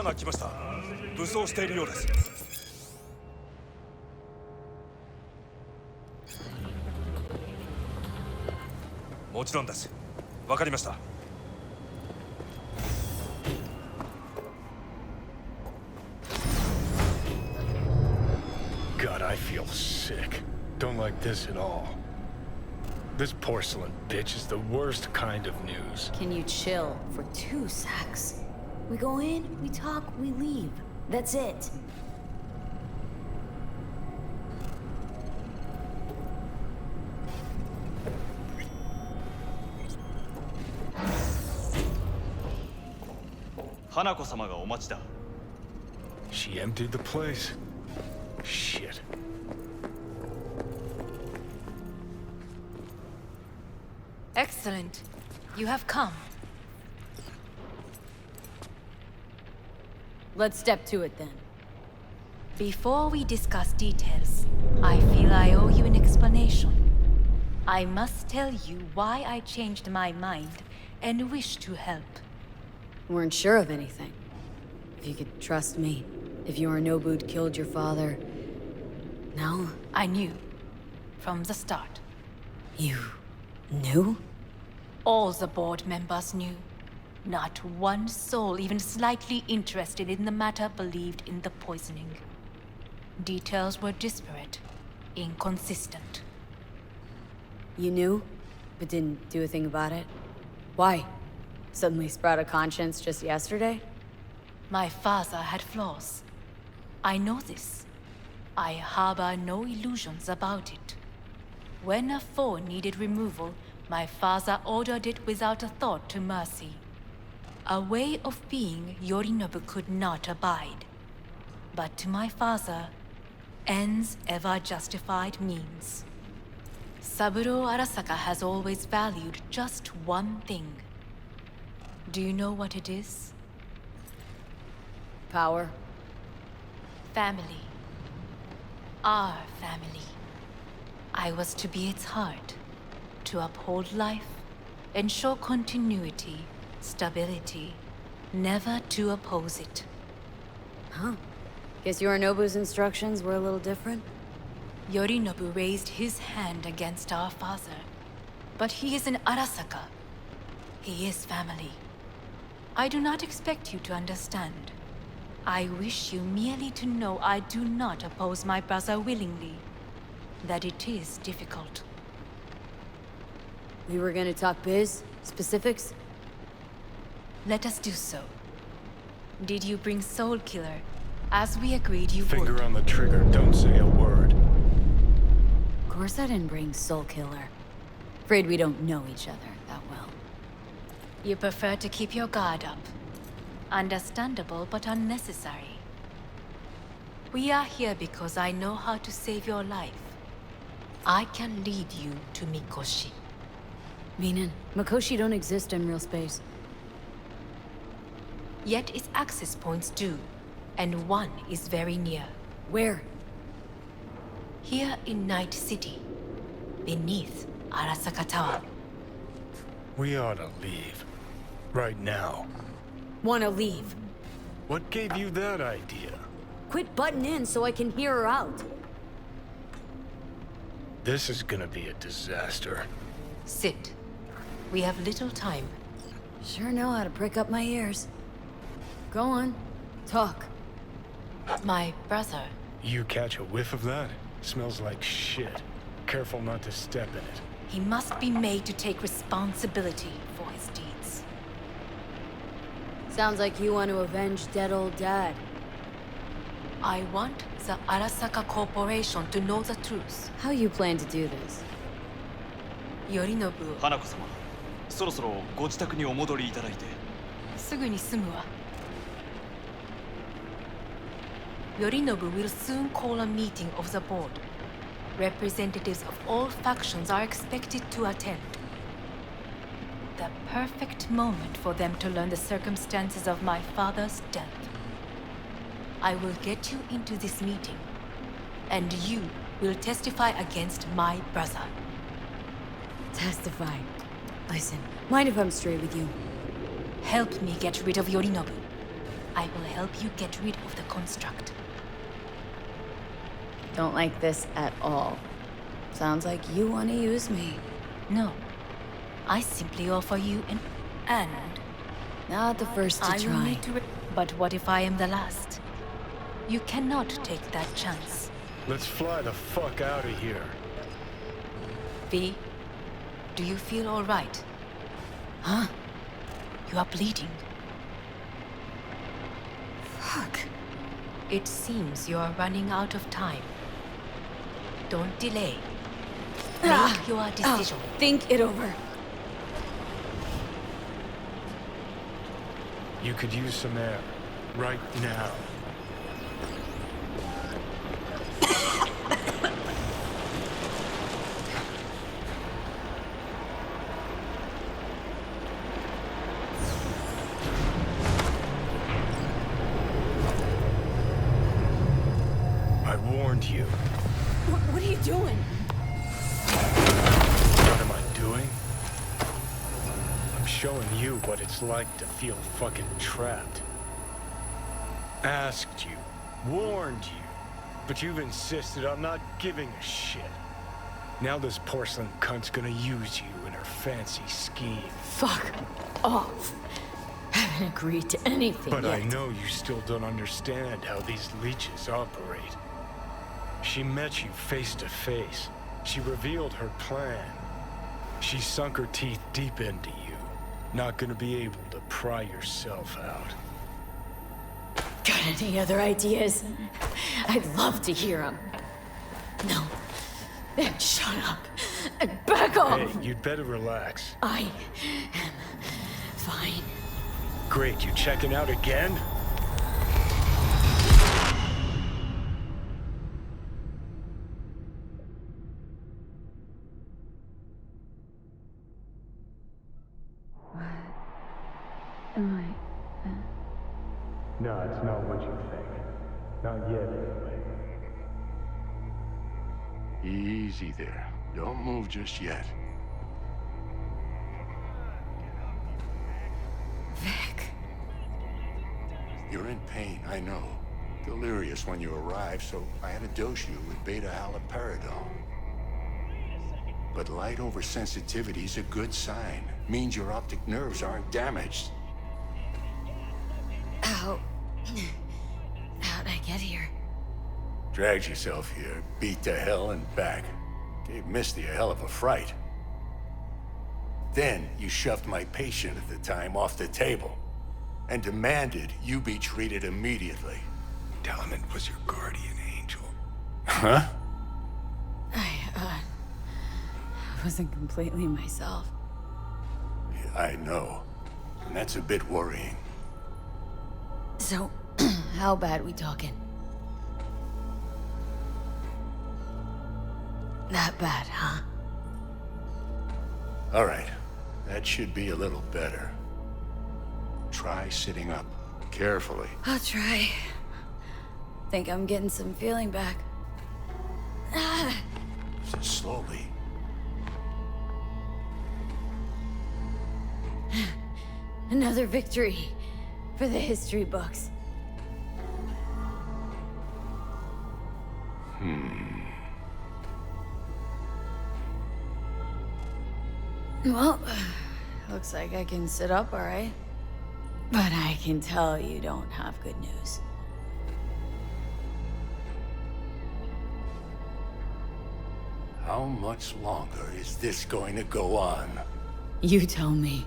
が来ました。武装しているようです。もちろんです。わかりました。God, I feel sick. Don't like this at all. This porcelain bitch is the worst kind of news. Can you chill for 2 secs? We go in, we talk, we leave. That's it. HANAKO 様がお待ちだ。 She emptied the place. Shit. Excellent. You have come. Let's step to it then. Before we discuss details, I feel I owe you an explanation. I must tell you why I changed my mind and wish to help. Weren't sure of anything. If you could trust me, if Yorinobu'd killed your father... No? I knew. From the start. You... knew? All the board members knew. Not one soul even slightly interested in the matter believed in the poisoning. Details were disparate, inconsistent. You knew, but didn't do a thing about it? Why? Suddenly sprout a conscience just yesterday? My father had flaws. I know this. I harbor no illusions about it. When a foe needed removal, my father ordered it without a thought to mercy. A way of being Yorinobu could not abide. But to my father, ends ever justified means. Saburo Arasaka has always valued just one thing. Do you know what it is? Power? Family. Our family. I was to be its heart, to uphold life, ensure continuity, stability, never to oppose it. Huh. Guess Yorinobu's instructions were a little different? Yorinobu raised his hand against our father, but he is an Arasaka. He is family. I do not expect you to understand. I wish you merely to know I do not oppose my brother willingly. That it is difficult. We were gonna talk biz? Specifics? Let us do so. Did you bring Soul Killer, as we agreed you would? Finger on the trigger, don't say a word. Of course I didn't bring Soul Killer. Afraid we don't know each other that well. You prefer to keep your guard up. Understandable, but unnecessary. We are here because I know how to save your life. I can lead you to Mikoshi. Meaning, Mikoshi don't exist in real space. Yet its access points do, and one is very near. Where? Here in Night City, beneath Arasaka Tower. We ought to leave. Right now. Wanna leave. What gave you that idea? Quit butting in so I can hear her out. This is gonna be a disaster. Sit. We have little time. Sure know how to prick up my ears. Go on. Talk. My brother. You catch a whiff of that? Smells like shit. Careful not to step in it. He must be made to take responsibility for his deeds. Sounds like you want to avenge dead old dad. I want the Arasaka Corporation to know the truth. How you plan to do this? Yorinobu. 花子様、そろそろご自宅にお戻りいただいて。すぐに済むわ。Yorinobu will soon call a meeting of the board. Representatives of all factions are expected to attend. The perfect moment for them to learn the circumstances of my father's death. I will get you into this meeting, and you will testify against my brother. Testify. Listen, mind if I'm straight with you? Help me get rid of Yorinobu. I will help you get rid of the construct. Don't like this at all. Sounds like you want to use me. No. I simply offer you an and. Not the first to I will try. need to but what if I am the last? You cannot take that chance. Let's fly the fuck out of here. V, do you feel all right? Huh? You are bleeding. Fuck. It seems you are running out of time. Don't delay. Make your decision. Think it over. You could use some air. Right now. I warned you. What are you doing? What am I doing? I'm showing you what it's like to feel fucking trapped. Asked you, warned you, but you've insisted on not giving a shit. Now this porcelain cunt's gonna use you in her fancy scheme. Fuck off. Haven't agreed to anything But yet. I know you still don't understand how these leeches operate. She met you face to face. She revealed her plan. She sunk her teeth deep into you. Not gonna be able to pry yourself out. Got any other ideas? I'd love to hear them. No. Then shut up. And back off. Hey, you'd better relax. I am fine. Great, you checking out again? Am I? No, it's not what you think. Not yet, anyway. Easy there. Don't move just yet. Vic. You're in pain, I know. Delirious when you arrived, so I had to dose you with beta-haloperidol. But light oversensitivity's a good sign. Means your optic nerves aren't damaged. How? How'd I get here? Dragged yourself here, beat to hell and back. Gave Misty a hell of a fright. Then you shoved my patient at the time off the table and demanded you be treated immediately. Tell him it was your guardian angel. Huh? I wasn't completely myself. Yeah, I know. And that's a bit worrying. So, how bad we talking? That bad, huh? All right. That should be a little better. Try sitting up. Carefully. I'll try. Think I'm getting some feeling back. Slowly. Another victory for the history books. Well, looks like I can sit up all right. But I can tell you don't have good news. How much longer is this going to go on? You tell me.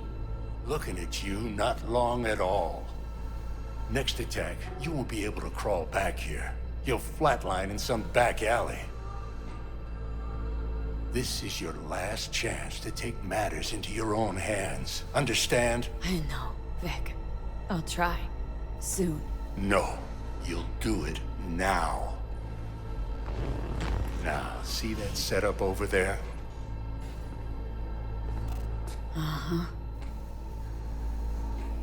Looking at you, not long at all. Next attack, you won't be able to crawl back here. You'll flatline in some back alley. This is your last chance to take matters into your own hands. Understand? I know, Vic. I'll try. Soon. No. You'll do it now. Now, see that setup over there? Uh-huh.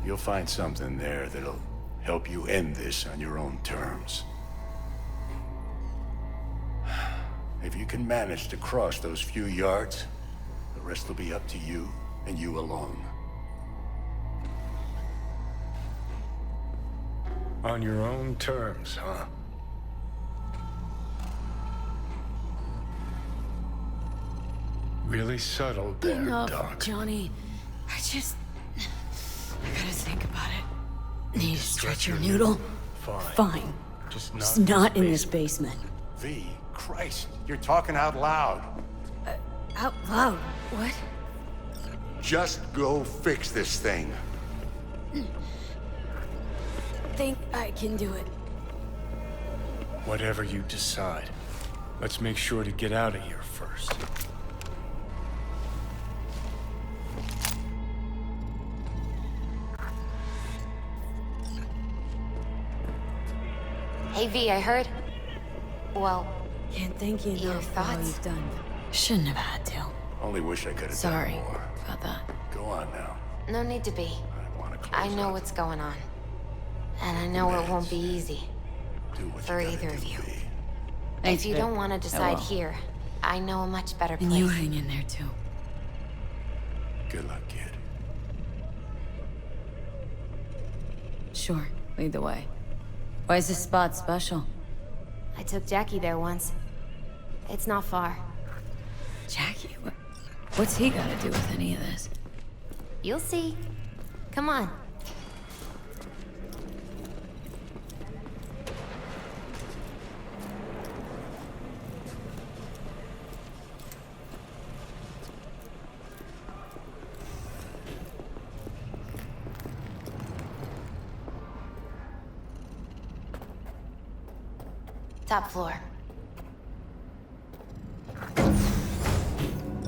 You'll find something there that'll help you end this on your own terms. If you can manage to cross those few yards, the rest will be up to you and you alone. On your own terms, huh? Really subtle there, Enough, Doc. Johnny. I gotta think about it. Need to stretch your noodle? Fine. Just not in this basement. V, Christ, you're talking out loud. Out loud? What? Just go fix this thing. Think I can do it. Whatever you decide. Let's make sure to get out of here first. Hey V, I heard. Well, Can't thank you Your enough for all thoughts? you've done. Shouldn't have had to. Only wish I could have done Sorry more. about that. Go on now. no need to be. I want to close I know up. what's going on. And I know it won't be easy. Do what for you gotta either of do, you. V. Thanks, If you Vic. don't want to I decide will. here, I know a much better And you place. hang in there too. Good luck, kid. Sure, lead the way. Why is this spot special? I took Jackie there once. It's not far. Jackie, what's he got to do with any of this? You'll see. Come on. Top floor.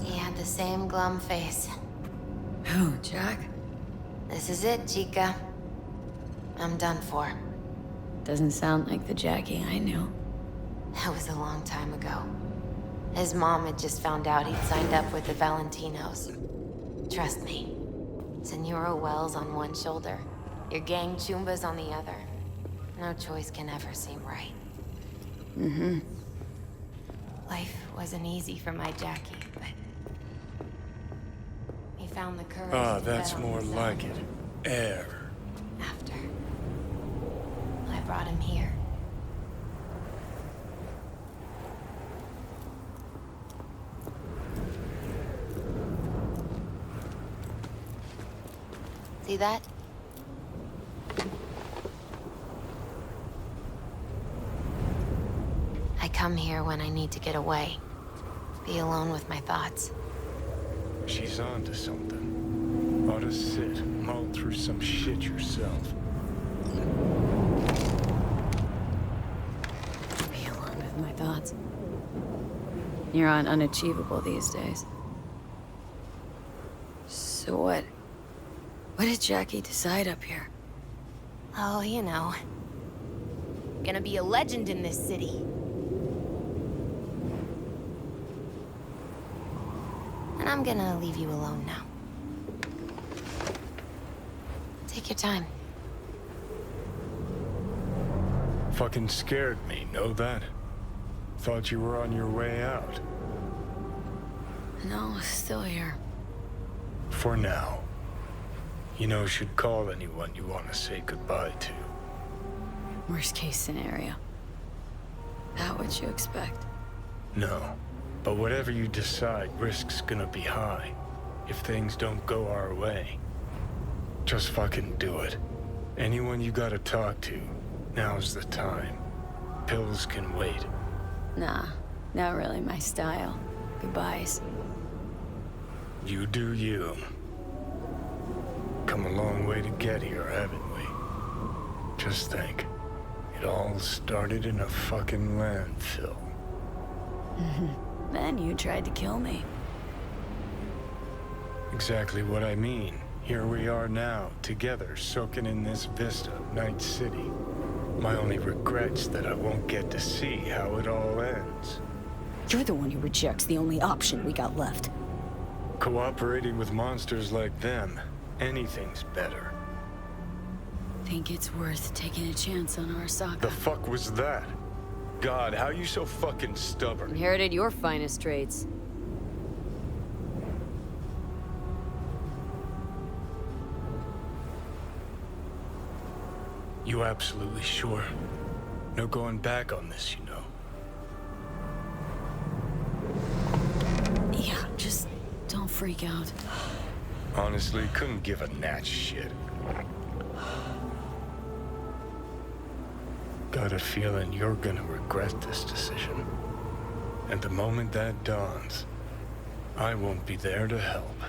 He had the same glum face. Who, Jack? This is it, Chica. I'm done for. Doesn't sound like the Jackie I knew. That was a long time ago. His mom had just found out he'd signed up with the Valentinos. Trust me. Senora Wells on one shoulder, your gang Chumbas on the other. No choice can ever seem right. Mm-hmm. Life wasn't easy for my Jackie, but he found the courage Ah, to that's bet on more himself. like it. Air. After I brought him here. See that? I come here when I need to get away. Be alone with my thoughts. She's onto something. Ought to sit, mull through some shit yourself. Be alone with my thoughts. You're on unachievable these days. So what? What did Jackie decide up here? Oh, you know. Gonna be a legend in this city. And I'm gonna leave you alone now. Take your time. Fucking scared me, know that? Thought you were on your way out. No, still here. For now. You know, should call anyone you want to say goodbye to. Worst case scenario. Not what you expect. No. But whatever you decide, risk's gonna be high. If things don't go our way. Just fucking do it. Anyone you gotta talk to, now's the time. Pills can wait. Nah, not really my style. Goodbyes. You do you. Come a long way to get here, haven't we? Just think. It all started in a fucking landfill. Then you tried to kill me. Exactly what I mean. Here we are now, together, soaking in this vista, Night City. My only regret's that I won't get to see how it all ends. You're the one who rejects the only option we got left. Cooperating with monsters like them, anything's better. Think it's worth taking a chance on Arasaka. The fuck was that? God, how you so fucking stubborn? Inherited your finest traits. You absolutely sure? No going back on this, you know. Yeah, just don't freak out. Honestly, couldn't give a gnat's shit. Got a feeling you're gonna regret this decision. And the moment that dawns, I won't be there to help.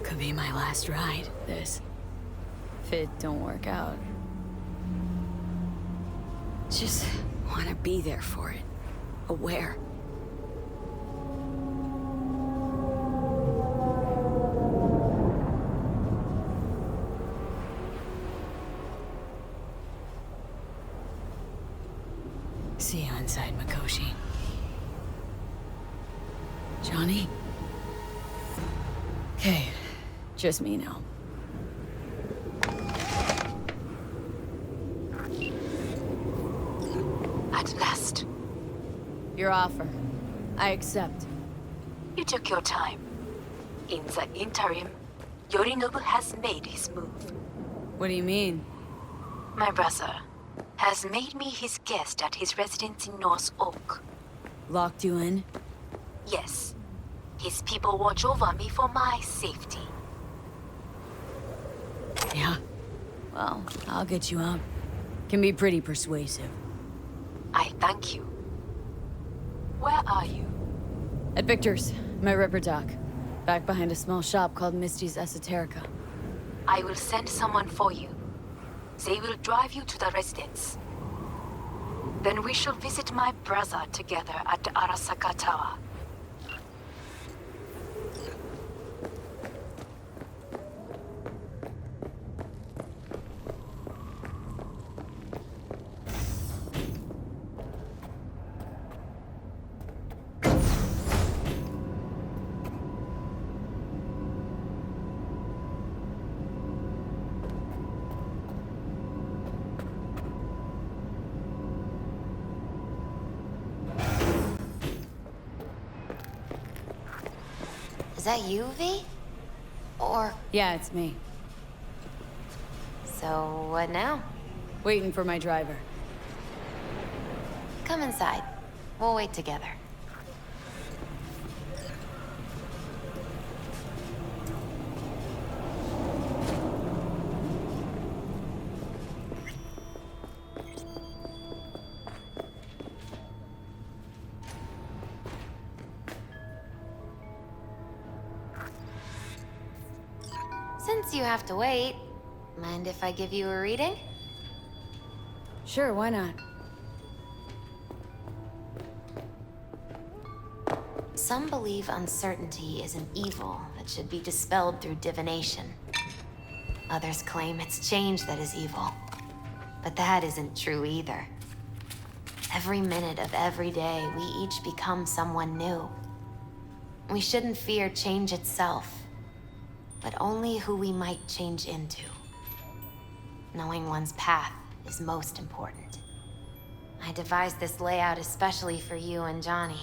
Could be my last ride, this. If it don't work out. Just want to be there for it. Aware. See you inside, Mikoshi. Johnny? Okay, just me now. At last. Your offer. I accept. You took your time. In the interim, Yorinobu has made his move. What do you mean? My brother has made me his guest at his residence in North Oak. Locked you in? Yes. His people watch over me for my safety. Yeah. Well, I'll get you out. Can be pretty persuasive. I thank you. Where are you? At Victor's, my ripper dock. Back behind a small shop called Misty's Esoterica. I will send someone for you. They will drive you to the residence. Then we shall visit my brother together at the Arasaka Tower. Is that you, V? Or... Yeah, it's me. So, what now? Waiting for my driver. Come inside. We'll wait together. Since you have to wait, mind if I give you a reading? Sure, why not? Some believe uncertainty is an evil that should be dispelled through divination. Others claim it's change that is evil. But that isn't true either. Every minute of every day, we each become someone new. We shouldn't fear change itself, but only who we might change into. Knowing one's path is most important. I devised this layout especially for you and Johnny.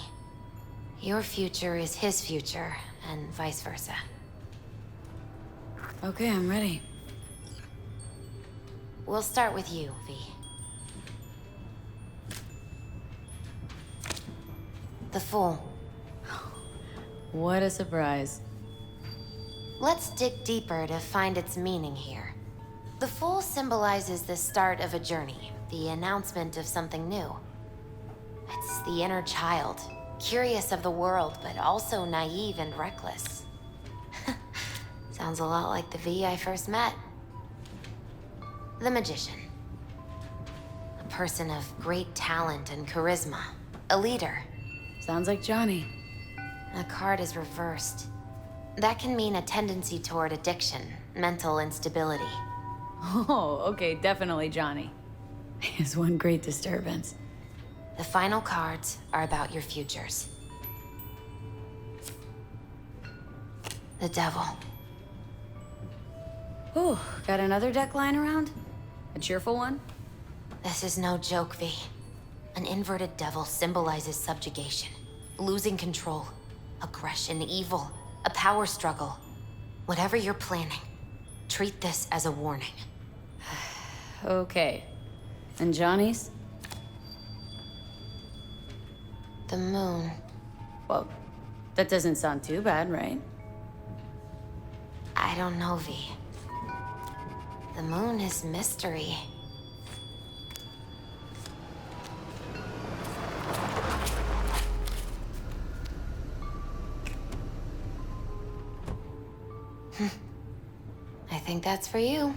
Your future is his future, and vice versa. Okay, I'm ready. We'll start with you, V. The Fool. What a surprise. Let's dig deeper to find its meaning here. The Fool symbolizes the start of a journey, the announcement of something new. It's the inner child, curious of the world, but also naive and reckless. Sounds a lot like the V I first met. The Magician. A person of great talent and charisma. A leader. Sounds like Johnny. The card is reversed. That can mean a tendency toward addiction, mental instability. Oh, okay, definitely Johnny. Is one great disturbance. The final cards are about your futures. The Devil. Ooh, got another deck lying around? A cheerful one? This is no joke, V. An inverted devil symbolizes subjugation, losing control, aggression, evil, a power struggle. Whatever you're planning, treat this as a warning. Okay. And Johnny's? The moon. Well, that doesn't sound too bad, right? I don't know, V. The moon is mystery. I think that's for you.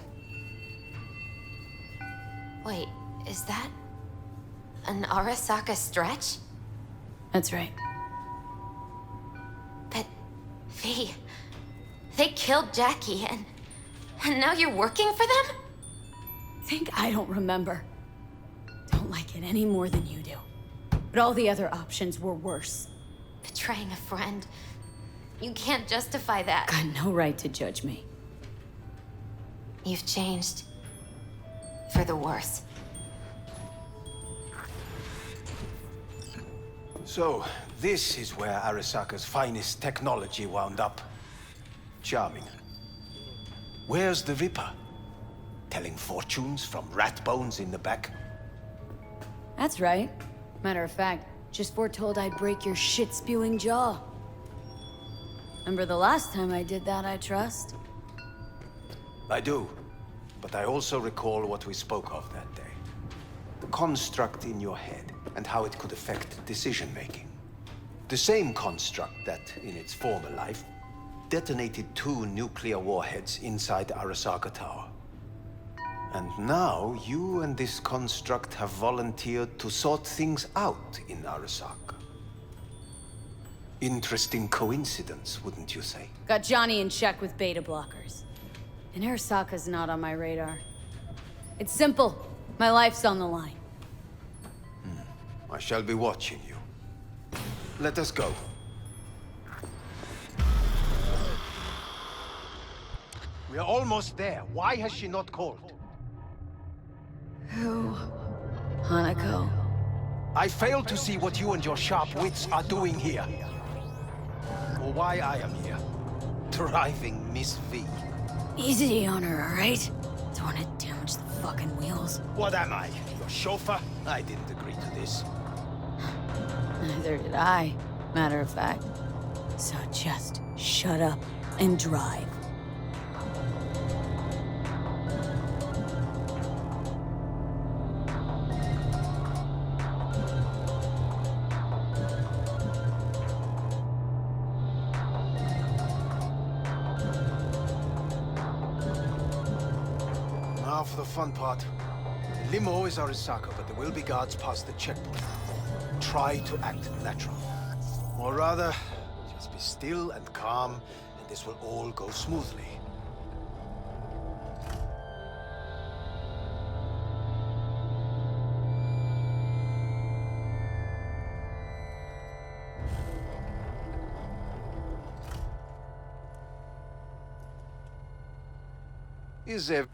Wait, is that an Arasaka stretch? That's right. But, V, they killed Jackie and now you're working for them? Think I don't remember. Don't like it any more than you do. But all the other options were worse. Betraying a friend. You can't justify that. Got no right to judge me. You've changed. For the worse. So, this is where Arasaka's finest technology wound up. Charming. Where's the Ripper? Telling fortunes from rat bones in the back? That's right. Matter of fact, just foretold I'd break your shit-spewing jaw. Remember the last time I did that, I trust? I do. But I also recall what we spoke of that day. The construct in your head, and how it could affect decision-making. The same construct that, in its former life, detonated 2 nuclear warheads inside the Arasaka Tower. And now, you and this construct have volunteered to sort things out in Arasaka. Interesting coincidence, wouldn't you say? Got Johnny in check with beta blockers. And Arasaka's not on my radar. It's simple. My life's on the line. I shall be watching you. Let us go. We are almost there. Why has she not called? Who? HANAKO. I fail to see what you and your sharp wits are doing here. Or why I am here. Driving Miss V. Easy on her, alright? Don't want to damage the fucking wheels. What am I? Your chauffeur? I didn't agree to this. Neither did I, matter of fact. So just shut up and drive. Now for the fun part. The limo is Arasaka, but there will be guards past the checkpoint. Try to act natural. Or rather, just be still and calm, and this will all go smoothly. Is there...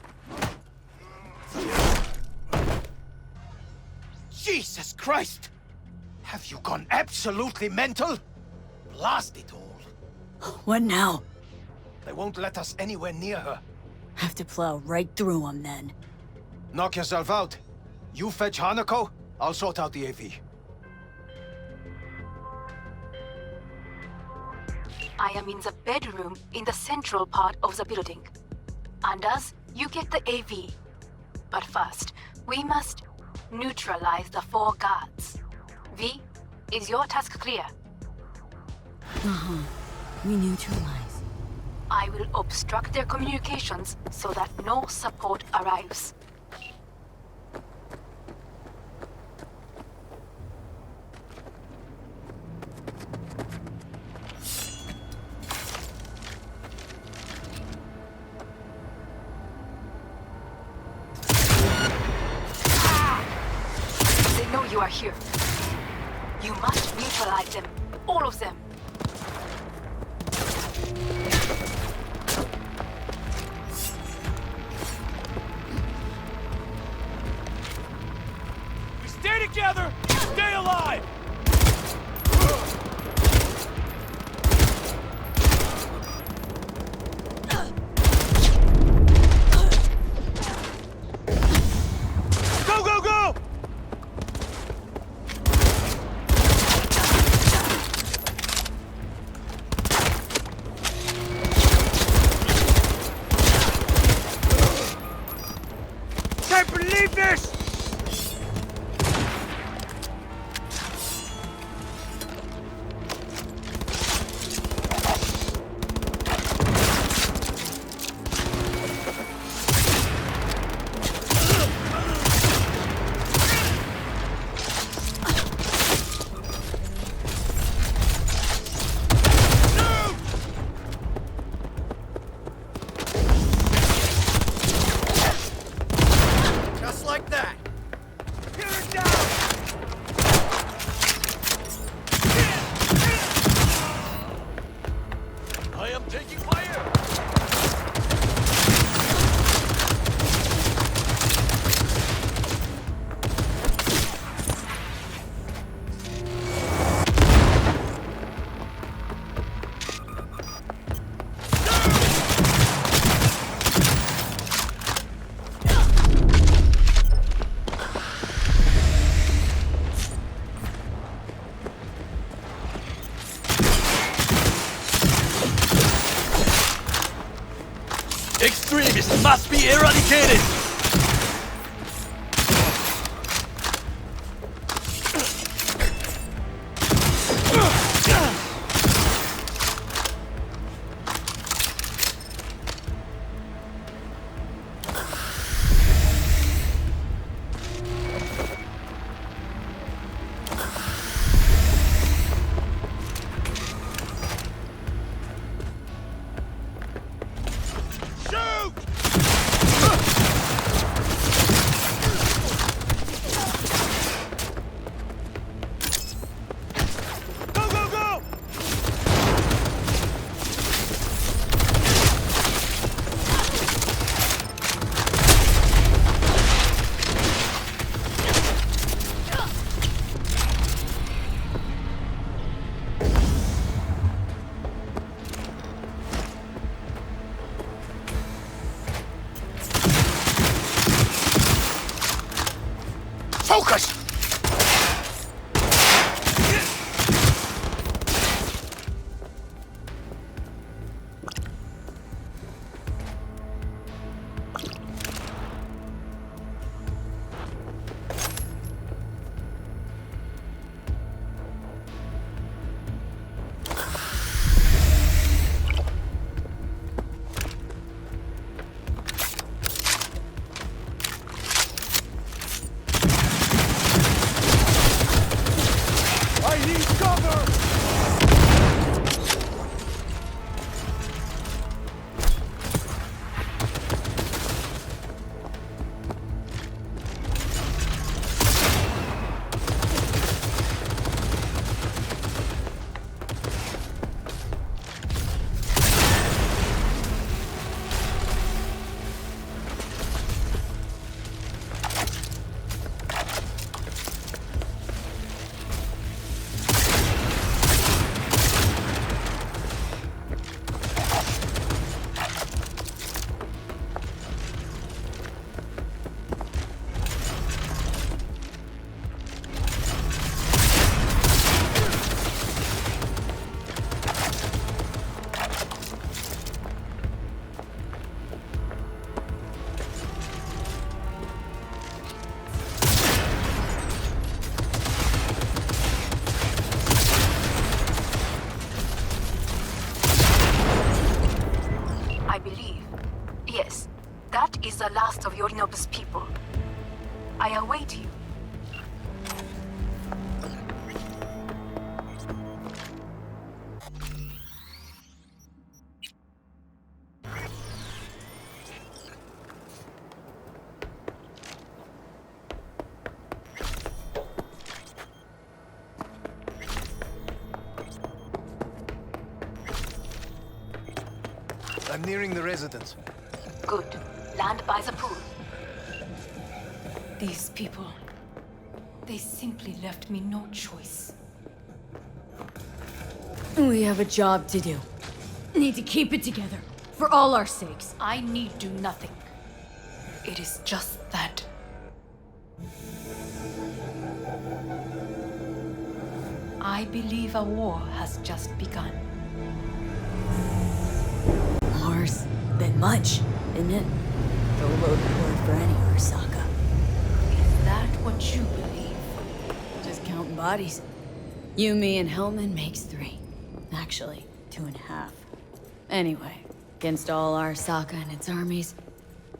Jesus Christ! Have you gone absolutely mental? Blast it all. What now? They won't let us anywhere near her. Have to plow right through them then. Knock yourself out. You fetch HANAKO, I'll sort out the AV. I am in the bedroom in the central part of the building. Anders, you get the AV. But first, we must neutralize the 4 guards. V, is your task clear? We neutralize. I will obstruct their communications so that no support arrives. They know you are here. You must neutralize them. All of them. We stay together, stay alive! Taking fire! Extremists must be eradicated! Focus! The last of your noblest people. I await you. I'm nearing the residence. Good. Land by the pool. These people, they simply left me no choice. We have a job to do. Need to keep it together. For all our sakes. I need do nothing. It is just that. I believe a war has just begun. War's been much, isn't it? The loaded word for any Arasaka. Is that what you believe? Just counting bodies. You, me, and Hellman makes 3. Actually, 2.5. Anyway, against all Arasaka and its armies,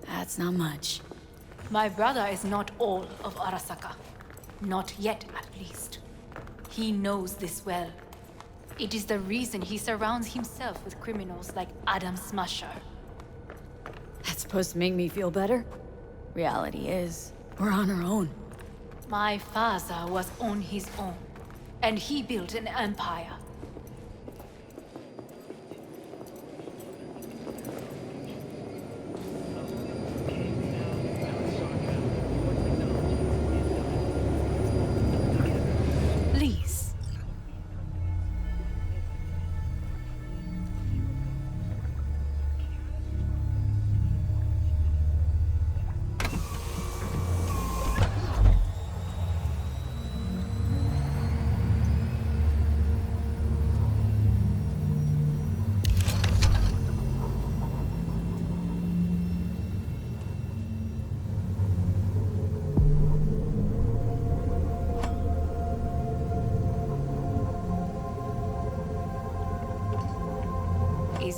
that's not much. My brother is not all of Arasaka. Not yet, at least. He knows this well. It is the reason he surrounds himself with criminals like Adam Smasher. That's supposed to make me feel better? Reality is, we're on our own. My father was on his own, and he built an empire.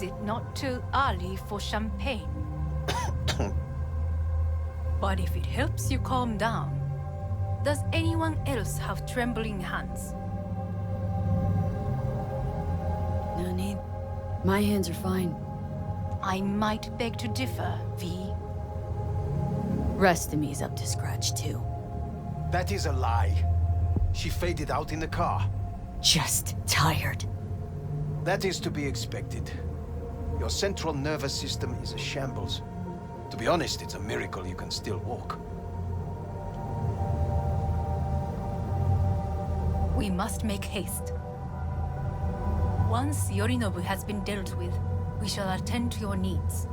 Is it not too early for champagne? But if it helps you calm down, does anyone else have trembling hands? No need. My hands are fine. I might beg to differ, V. Rest of me's up to scratch, too. That is a lie. She faded out in the car. Just tired. That is to be expected. Your central nervous system is a shambles. To be honest, it's a miracle you can still walk. We must make haste. Once Yorinobu has been dealt with, we shall attend to your needs.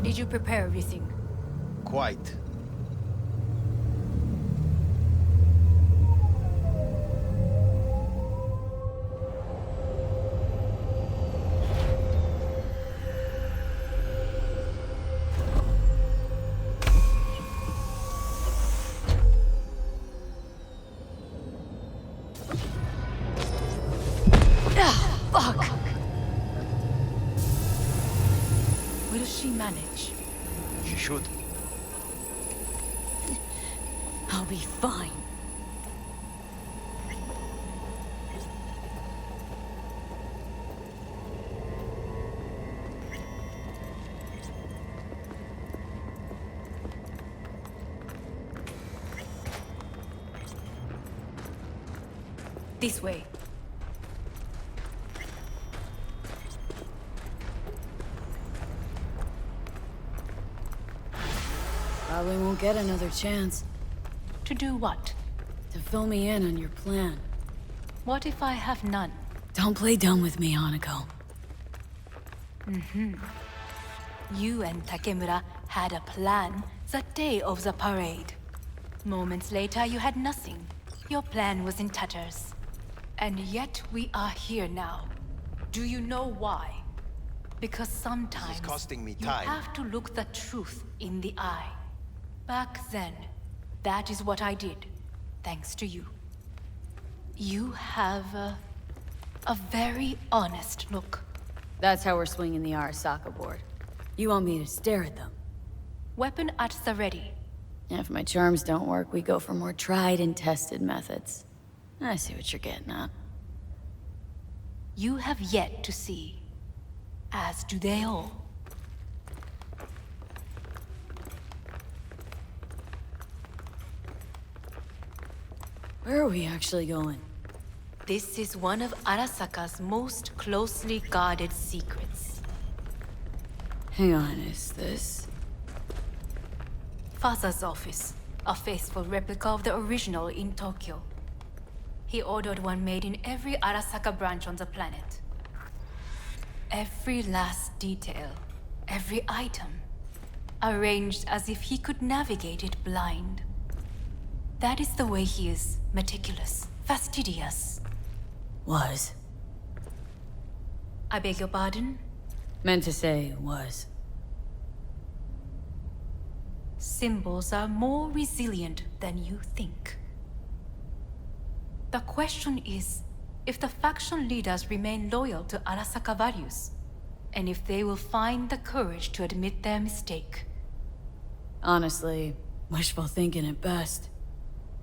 Did you prepare everything? Quite. Fuck! Will she manage? She should. I'll be fine. This way. Probably won't get another chance To do what? to fill me in on your plan. What if I have none? Don't play dumb with me, HANAKO. You and Takemura had a plan the day of the parade. Moments later, you had nothing. Your plan was in tatters. And yet we are here now. Do you know why? Because sometimes costing me you time. have to look the truth in the eye. Back then, that is what I did, thanks to you. You have a very honest look. That's how we're swinging the Arasaka board. You want me to stare at them? Weapon at the ready. If my charms don't work, we go for more tried and tested methods. I see what you're getting at. You have yet to see, as do they all. Where are we actually going? This is one of Arasaka's most closely guarded secrets. Hang on, is this... Father's office, a faithful replica of the original in Tokyo. He ordered one made in every Arasaka branch on the planet. Every last detail, every item, arranged as if he could navigate it blind. That is the way he is, meticulous, fastidious. Was. I beg your pardon? Meant to say was. Symbols are more resilient than you think. The question is, if the faction leaders remain loyal to Arasaka values, and if they will find the courage to admit their mistake. Honestly, wishful thinking at best.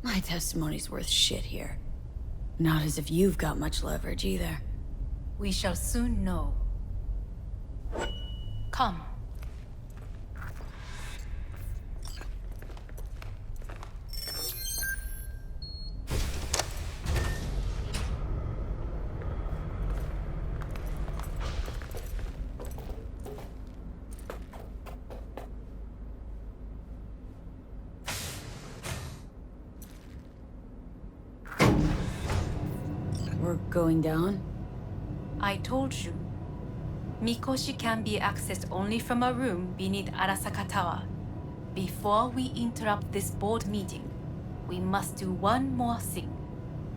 My testimony's worth shit here. Not as if you've got much leverage either. We shall soon know. Come. We're going down? I told you. Mikoshi can be accessed only from a room beneath Arasaka Tower. Before we interrupt this board meeting, we must do one more thing.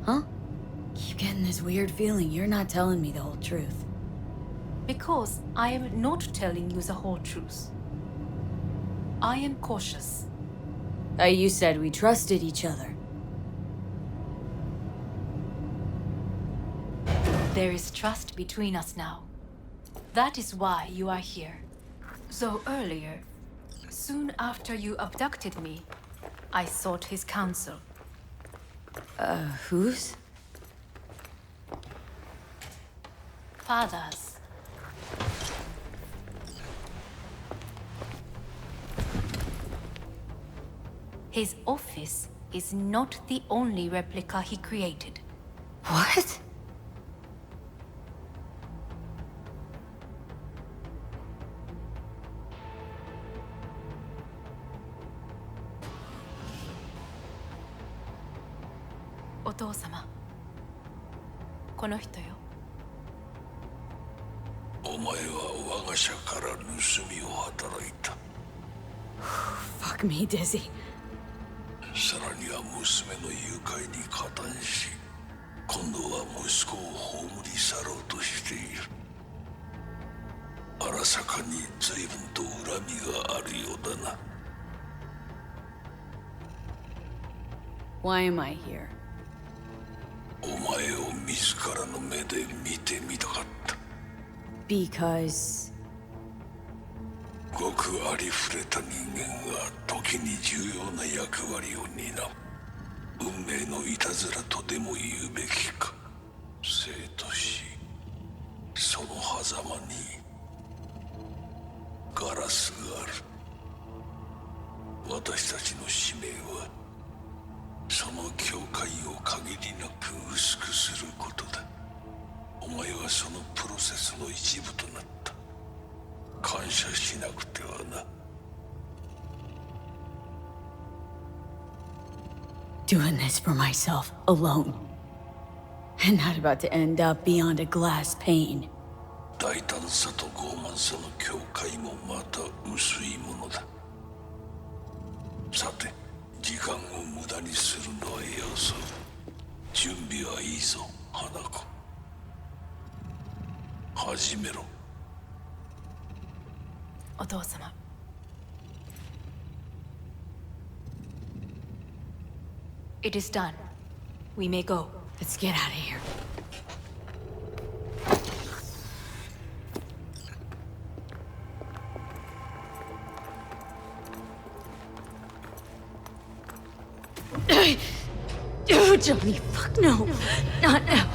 Huh? Keep getting this weird feeling you're not telling me the whole truth. Because I am not telling you the whole truth. I am cautious. You said we trusted each other. There is trust between us now. That is why you are here. So earlier, soon after you abducted me, I sought his counsel. Whose? Father's. His office is not the only replica he created. What? Otou-sama. この人よ。お前は我が社から盗みを働いた。Fuck me, Dizzy. さらには娘の誘拐に加担し、今度は息子を葬り去ろうとしている。荒坂に随分と恨みがあるようだな。Why am I here? お前を自らの目で見てみたかった。Because... ごくありふれた人間が時に重要な役割を担う。運命のいたずらとでも言うべきか。生と死、その狭間にガラスがある。私たちの使命はその境界を限りなく薄くすることだ。お前はそのプロセスの一部となった。感謝しなくてはな。Doing this for myself, alone. And not about to end up beyond a glass pane. 大胆さと傲慢さの境界もまた薄いものだ。さて、時間を無駄にするのはよそう。準備はいいぞ、花子。始めろ。お父様。It is done. We may go. Let's get out of here. Oh, Johnny, fuck no. Not now.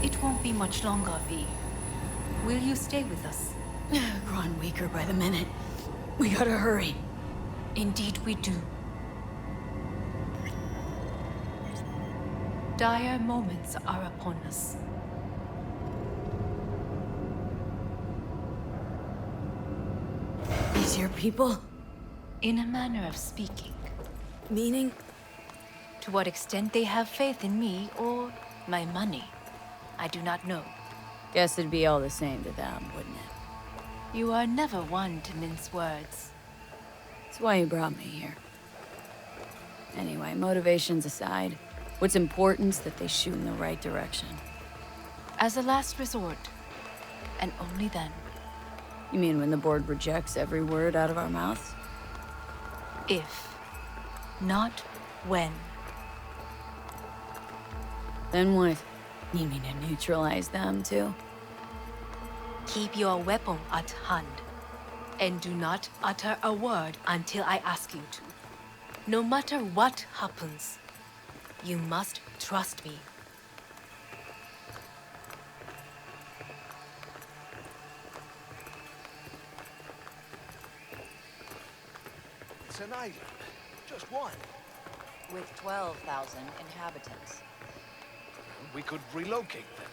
It won't be much longer, V. Will you stay with us? Growing weaker by the minute. We gotta hurry. Indeed we do. Dire moments are upon us. These your people? In a manner of speaking. Meaning? To what extent they have faith in me or my money, I do not know. Guess it'd be all the same to them, wouldn't it? You are never one to mince words. That's why you brought me here. Anyway, motivations aside, What's important is that they shoot in the right direction. As a last resort, and only then. You mean when the board rejects every word out of our mouths? If, not when. Then what? You mean to neutralize them, too? Keep your weapon at hand, and do not utter a word until I ask you to. No matter what happens, you must trust me. It's an island. Just one. With 12,000 inhabitants. We could relocate them.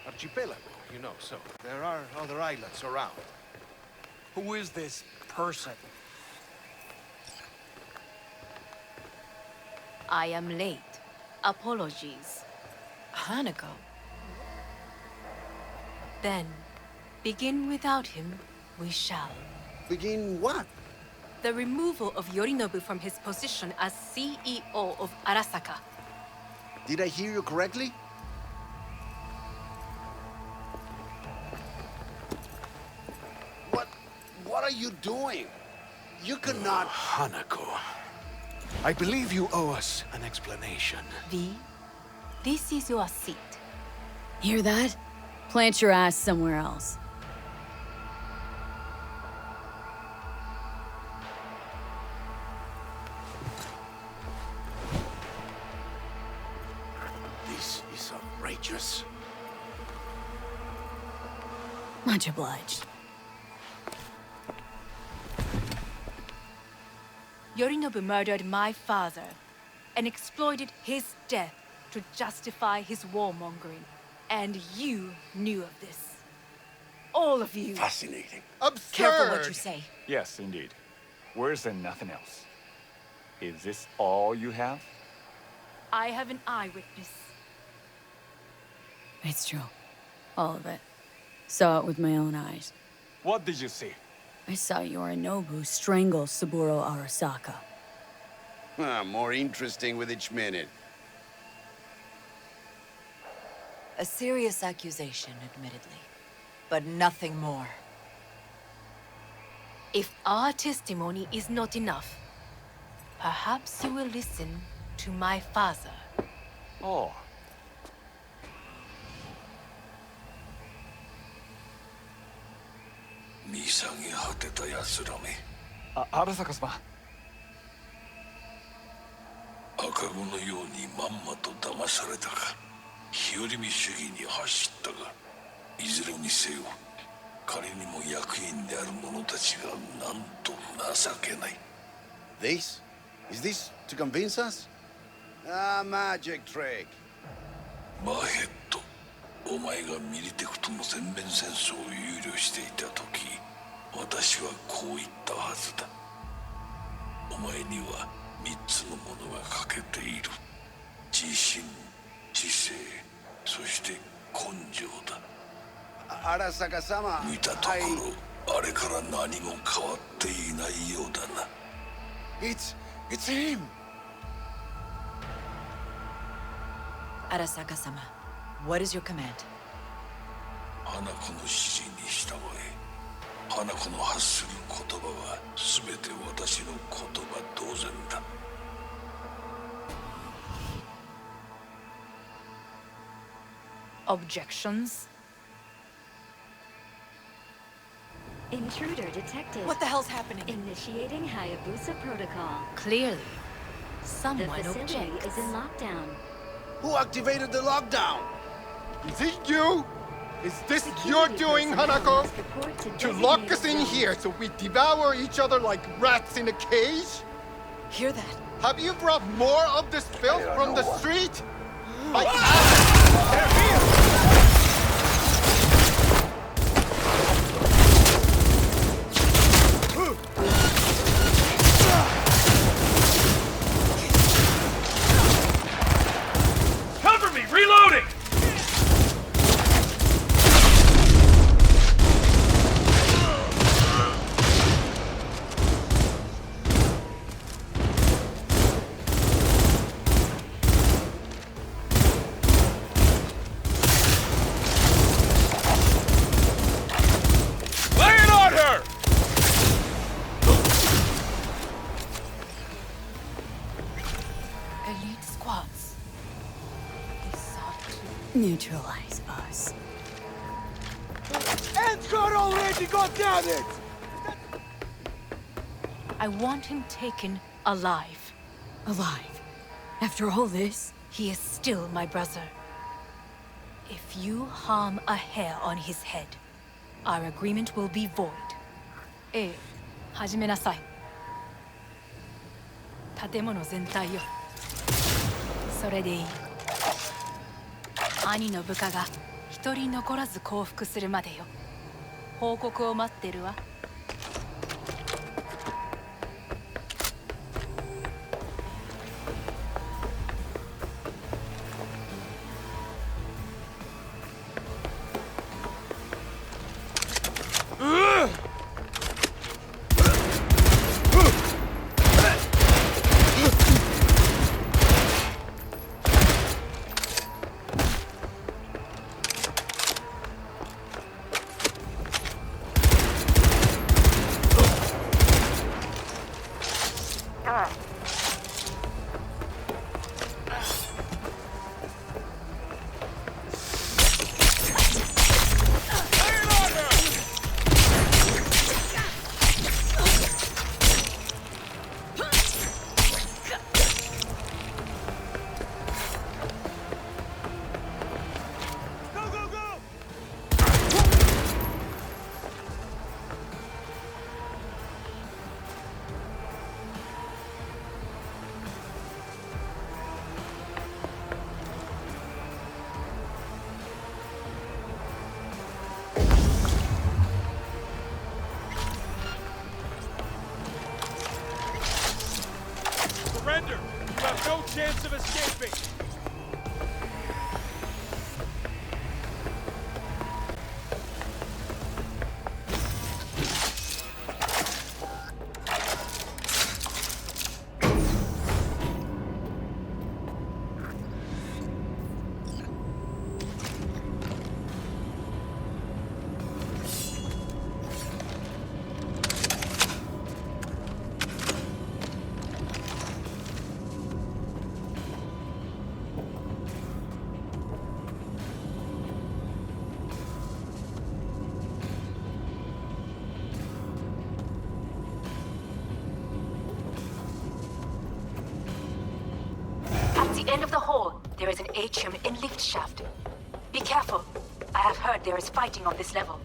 Archipelago, you know, so there are other islands around. Who is this person? I am late. Apologies. HANAKO. Then, begin without him, we shall. Begin what? The removal of Yorinobu from his position as CEO of Arasaka. Did I hear you correctly? What are you doing? You cannot... HANAKO. I believe you owe us an explanation. V, this is your seat. Hear that? Plant your ass somewhere else. This is outrageous. Much obliged. Yorinobu murdered my father and exploited his death to justify his warmongering. And you knew of this. All of you. Fascinating. Absurd! Careful what you say. Yes, indeed. Worse than nothing else. Is this all you have? I have an eyewitness. It's true. All of it. Saw it with my own eyes. What did you see? I saw Yorinobu strangle Saburo Arasaka. More interesting with each minute. A serious accusation, admittedly. But nothing more. If our testimony is not enough, perhaps you will listen to my father. Oh. Arasaka様。赤子のようにまんまと騙されたか、日和見主義に走ったが、いずれにせよ、仮にも役員である者たちがなんと情けない。This? Is this to convince us? Magic trick. マーヘッド、お前がミリテクとの全面戦争を憂慮していた時、私はこう言ったはずだ。お前には3つのものが欠けている。自信、知性、そして根性だ。Arasaka-sama, 見たところ、あれから何も変わっていないようだな。It's him! Arasaka-sama, what is your command? 花子の指示に従え。花子の発する言葉は全て私の言葉同然だ。Objections? Intruder detected. What the hell's happening? Initiating Hayabusa protocol. Clearly, The someone facility objects. is in lockdown. Who activated the lockdown? Is it you? Is this your doing, HANAKO? To lock us in here so we devour each other like rats in a cage? Hear that? Have you brought more of this filth from the street? Cover me! Reloading! neutralize us. End God already, goddammit! I want him taken alive. Alive? After all this? He is still my brother. If you harm a hair on his head, our agreement will be void. ええ、始めなさい。建物全体よ。それでいい。兄の部下が一人残らず降伏するまでよ。報告を待ってるわ。Surrender! You have no chance of escaping! At the end of the hall, there is an atrium and lift shaft. Be careful. I have heard there is fighting on this level.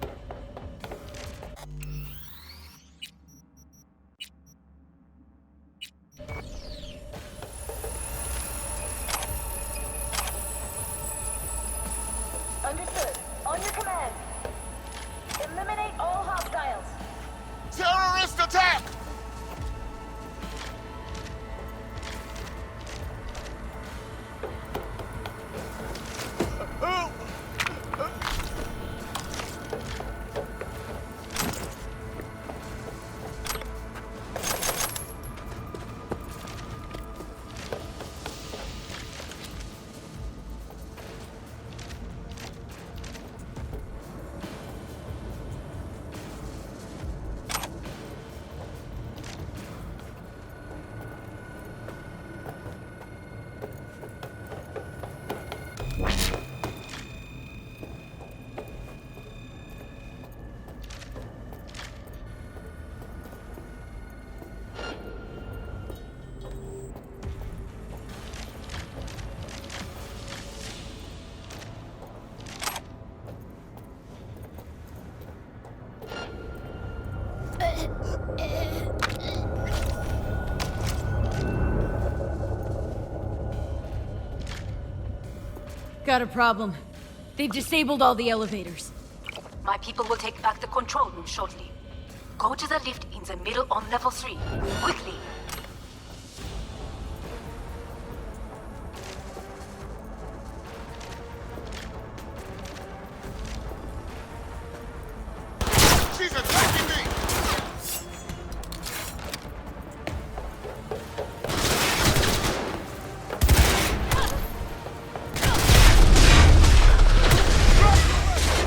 Understood. On your command. Eliminate all hostiles. Terrorist attack! Got a problem. They've disabled all the elevators. My people will take back the control room shortly. Go to the lift in the middle on level 3. Quickly! She's attacking me!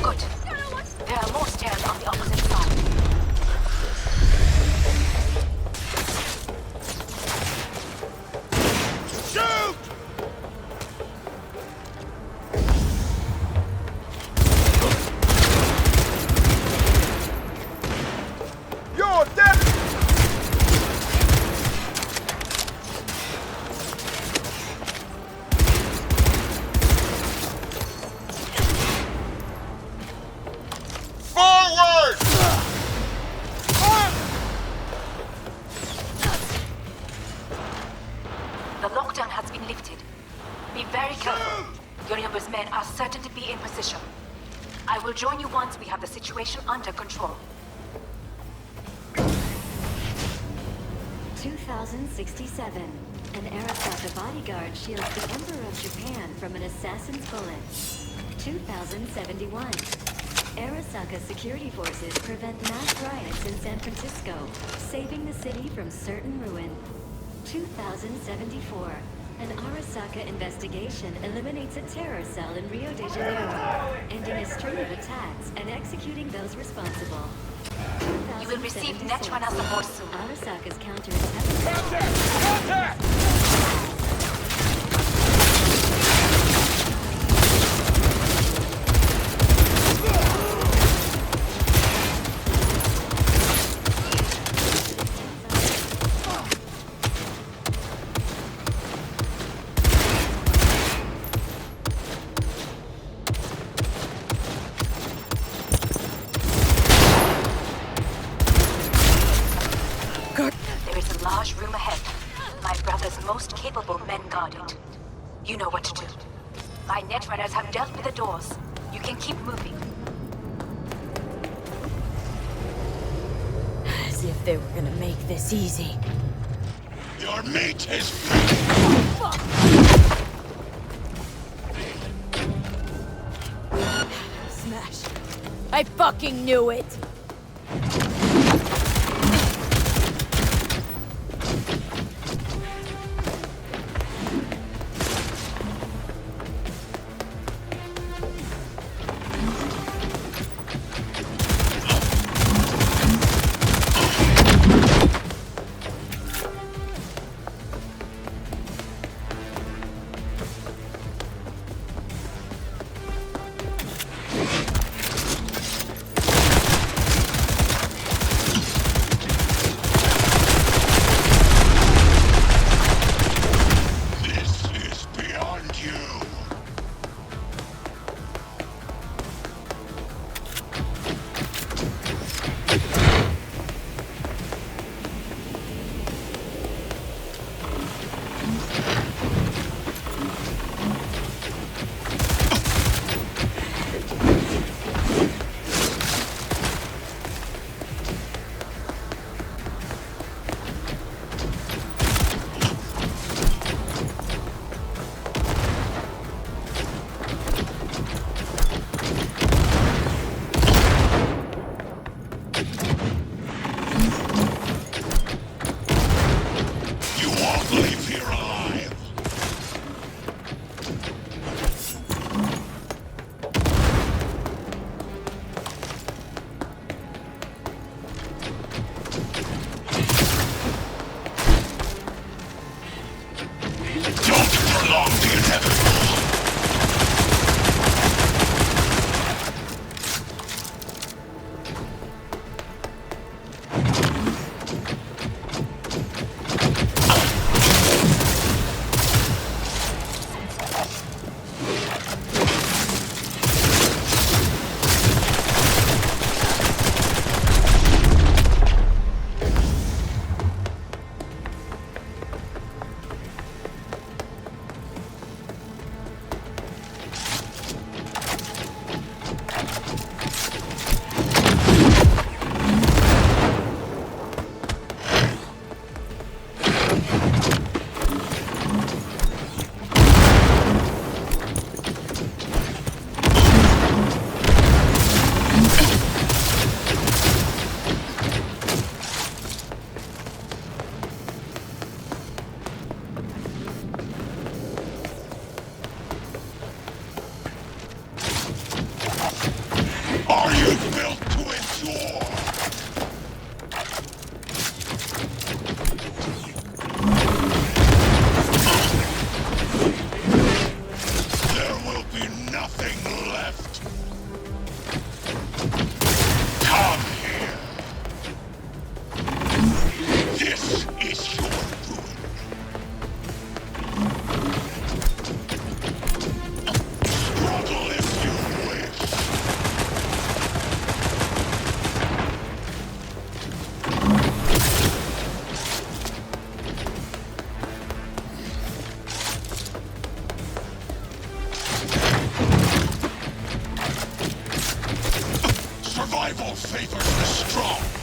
Good. There are more stairs on the opposite side. be in position. I will join you once we have the situation under control. 2067. An Arasaka bodyguard shields the Emperor of Japan from an assassin's bullet. 2071. Arasaka security forces prevent mass riots in San Francisco, saving the city from certain ruin. 2074. An Arasaka investigation eliminates a terror cell in Rio de Janeiro, ending a string of attacks and executing those responsible. You will receive Netrunner support soon. Arasaka's counterattack. Contact! There is a large room ahead. My brother's most capable men guard it. You know what to do. My Netrunners have dealt with the doors. You can keep moving. As if they were gonna make this easy. Your mate is Smash. I fucking knew it! Survival favors the strong.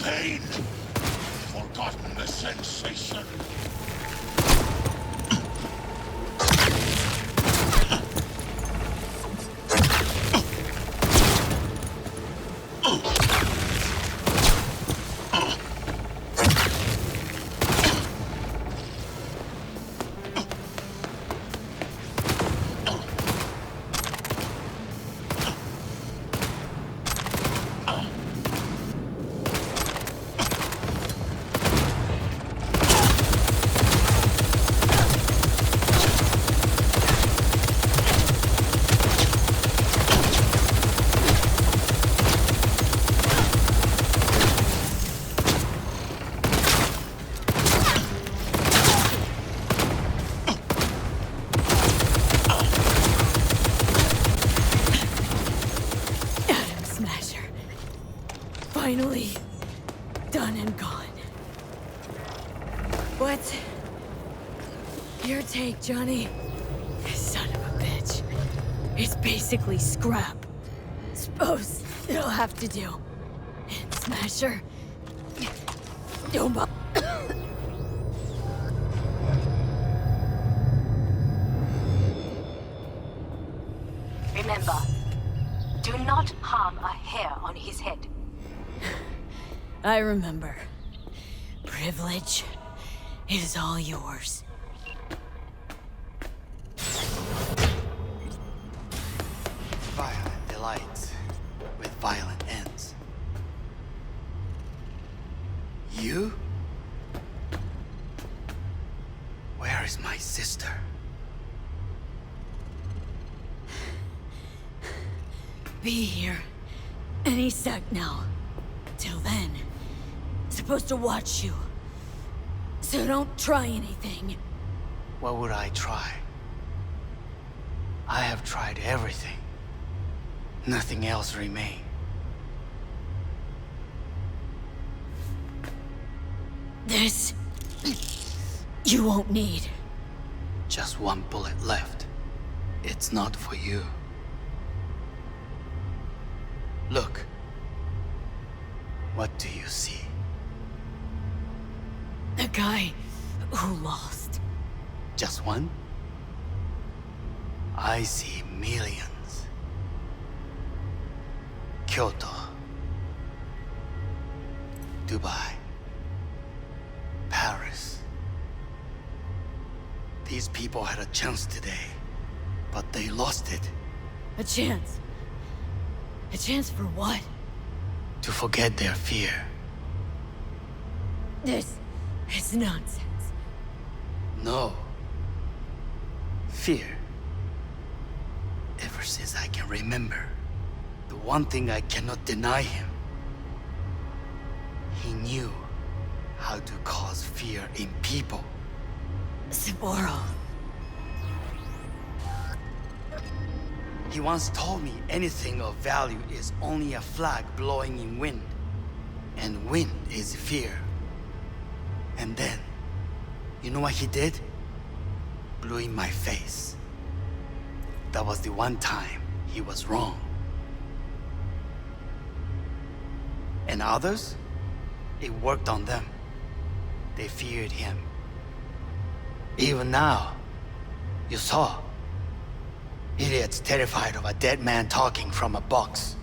pain, forgotten the sensation. Finally, done and gone. What? Your take, Johnny? Son of a bitch. It's basically scrap. Suppose it'll have to do. And Smasher, don't bother. Remember, do not harm a hair on his head. I remember. Privilege is all yours. Violent delights with violent ends. You? Where is my sister? Be here any sec now. Till then, supposed to watch you. So don't try anything. What would I try? I have tried everything. Nothing else remains. This... you won't need. Just one bullet left. It's not for you. Look. What do you see? A guy who lost. Just one? I see millions. Kyoto. Dubai. Paris. These people had a chance today, but they lost it. A chance? A chance for what? To forget their fear. This is nonsense. No. Fear. Ever since I can remember, the one thing I cannot deny him. He knew how to cause fear in people. Sapporo. He once told me anything of value is only a flag blowing in wind. And wind is fear. And then, you know what he did? Blew in my face. That was the one time he was wrong. And others? It worked on them. They feared him. Even now, you saw. Idiots terrified of a dead man talking from a box.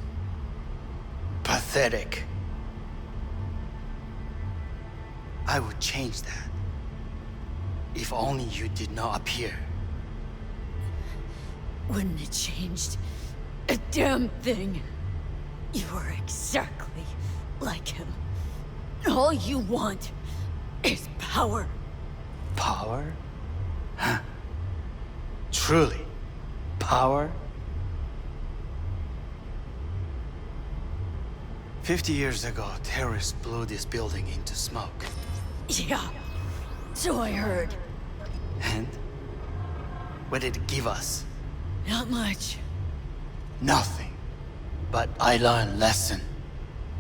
Pathetic. I would change that. If only you did not appear. Wouldn't have changed a damn thing. You were exactly like him. All you want is power. Power? Huh. Truly. Power? 50 years ago, terrorists blew this building into smoke. Yeah, so I heard. And? What did it give us? Not much. Nothing. But I learned a lesson.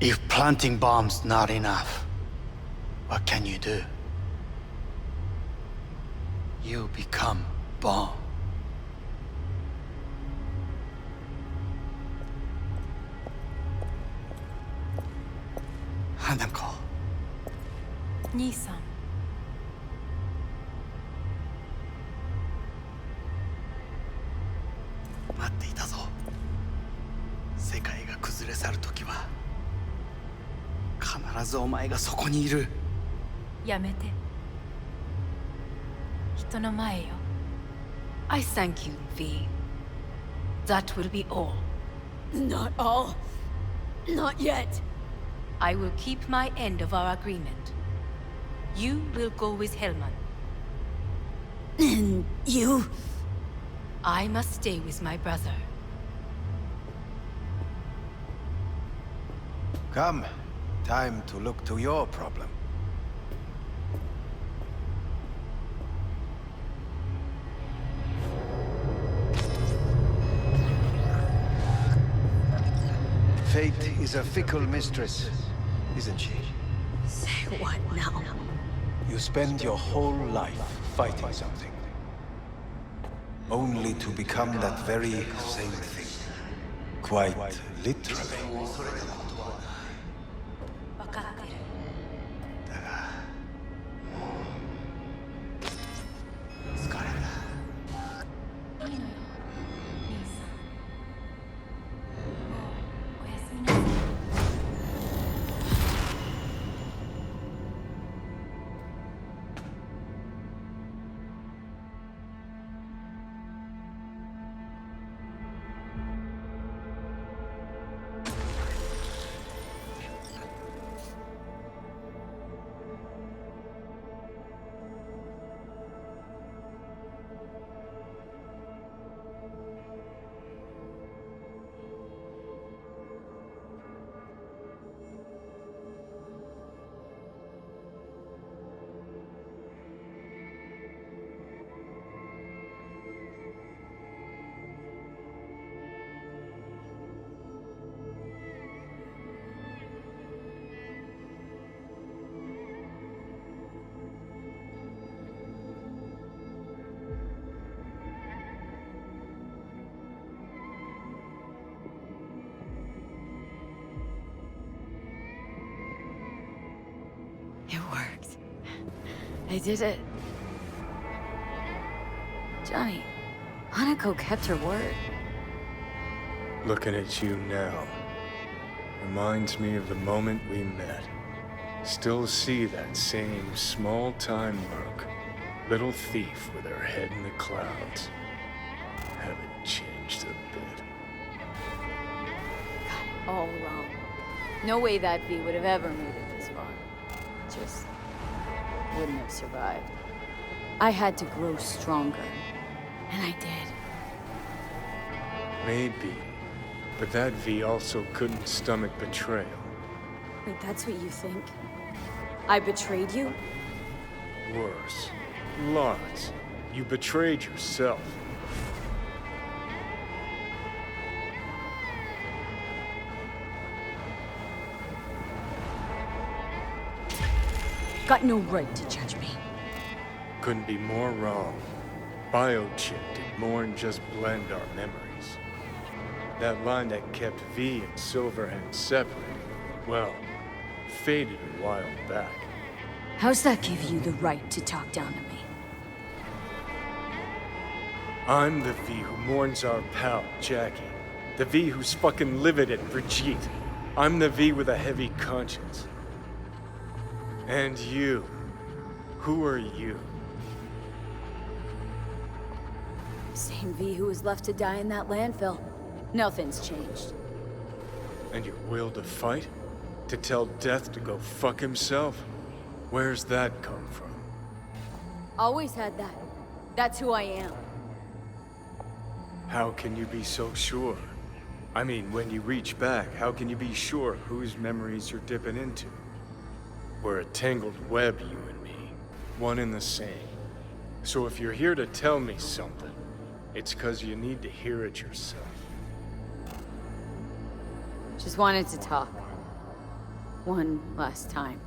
If planting bombs not enough, what can you do? You become bomb. HANAKO. 兄さん。待っていたぞ。世界が崩れ去る時は必ずお前がそこにいる。やめて。人の前よ。I thank you, V. That will be all. Not all. Not yet. I will keep my end of our agreement. You will go with Hellman. And you? I must stay with my brother. Come. Time to look to your problem. Fate is a fickle mistress, isn't she? Say what now? You spend your whole life fighting something, only to become that very same thing. Quite literally. It worked. I did it. Johnny, HANAKO kept her word. Looking at you now reminds me of the moment we met. Still see that same small-time merc. Little thief with her head in the clouds. Haven't changed a bit. All wrong. No way that V would have ever made it this far. Just wouldn't have survived. I had to grow stronger, and I did. Maybe, but that V also couldn't stomach betrayal. Wait, that's what you think? I betrayed you? Worse. Lots. You betrayed yourself. Got no right to judge me. Couldn't be more wrong. Biochip did more than just blend our memories. That line that kept V and Silverhand separate, well, faded a while back. How's that give you the right to talk down to me? I'm the V who mourns our pal, Jackie. The V who's fucking livid at Brigitte. I'm the V with a heavy conscience. And you. Who are you? Same V who was left to die in that landfill. Nothing's changed. And your will to fight? To tell Death to go fuck himself? Where's that come from? Always had that. That's who I am. How can you be so sure? I mean, when you reach back, how can you be sure whose memories you're dipping into? We're a tangled web, you and me. One and the same. So if you're here to tell me something, it's 'cause you need to hear it yourself. Just wanted to talk. One last time.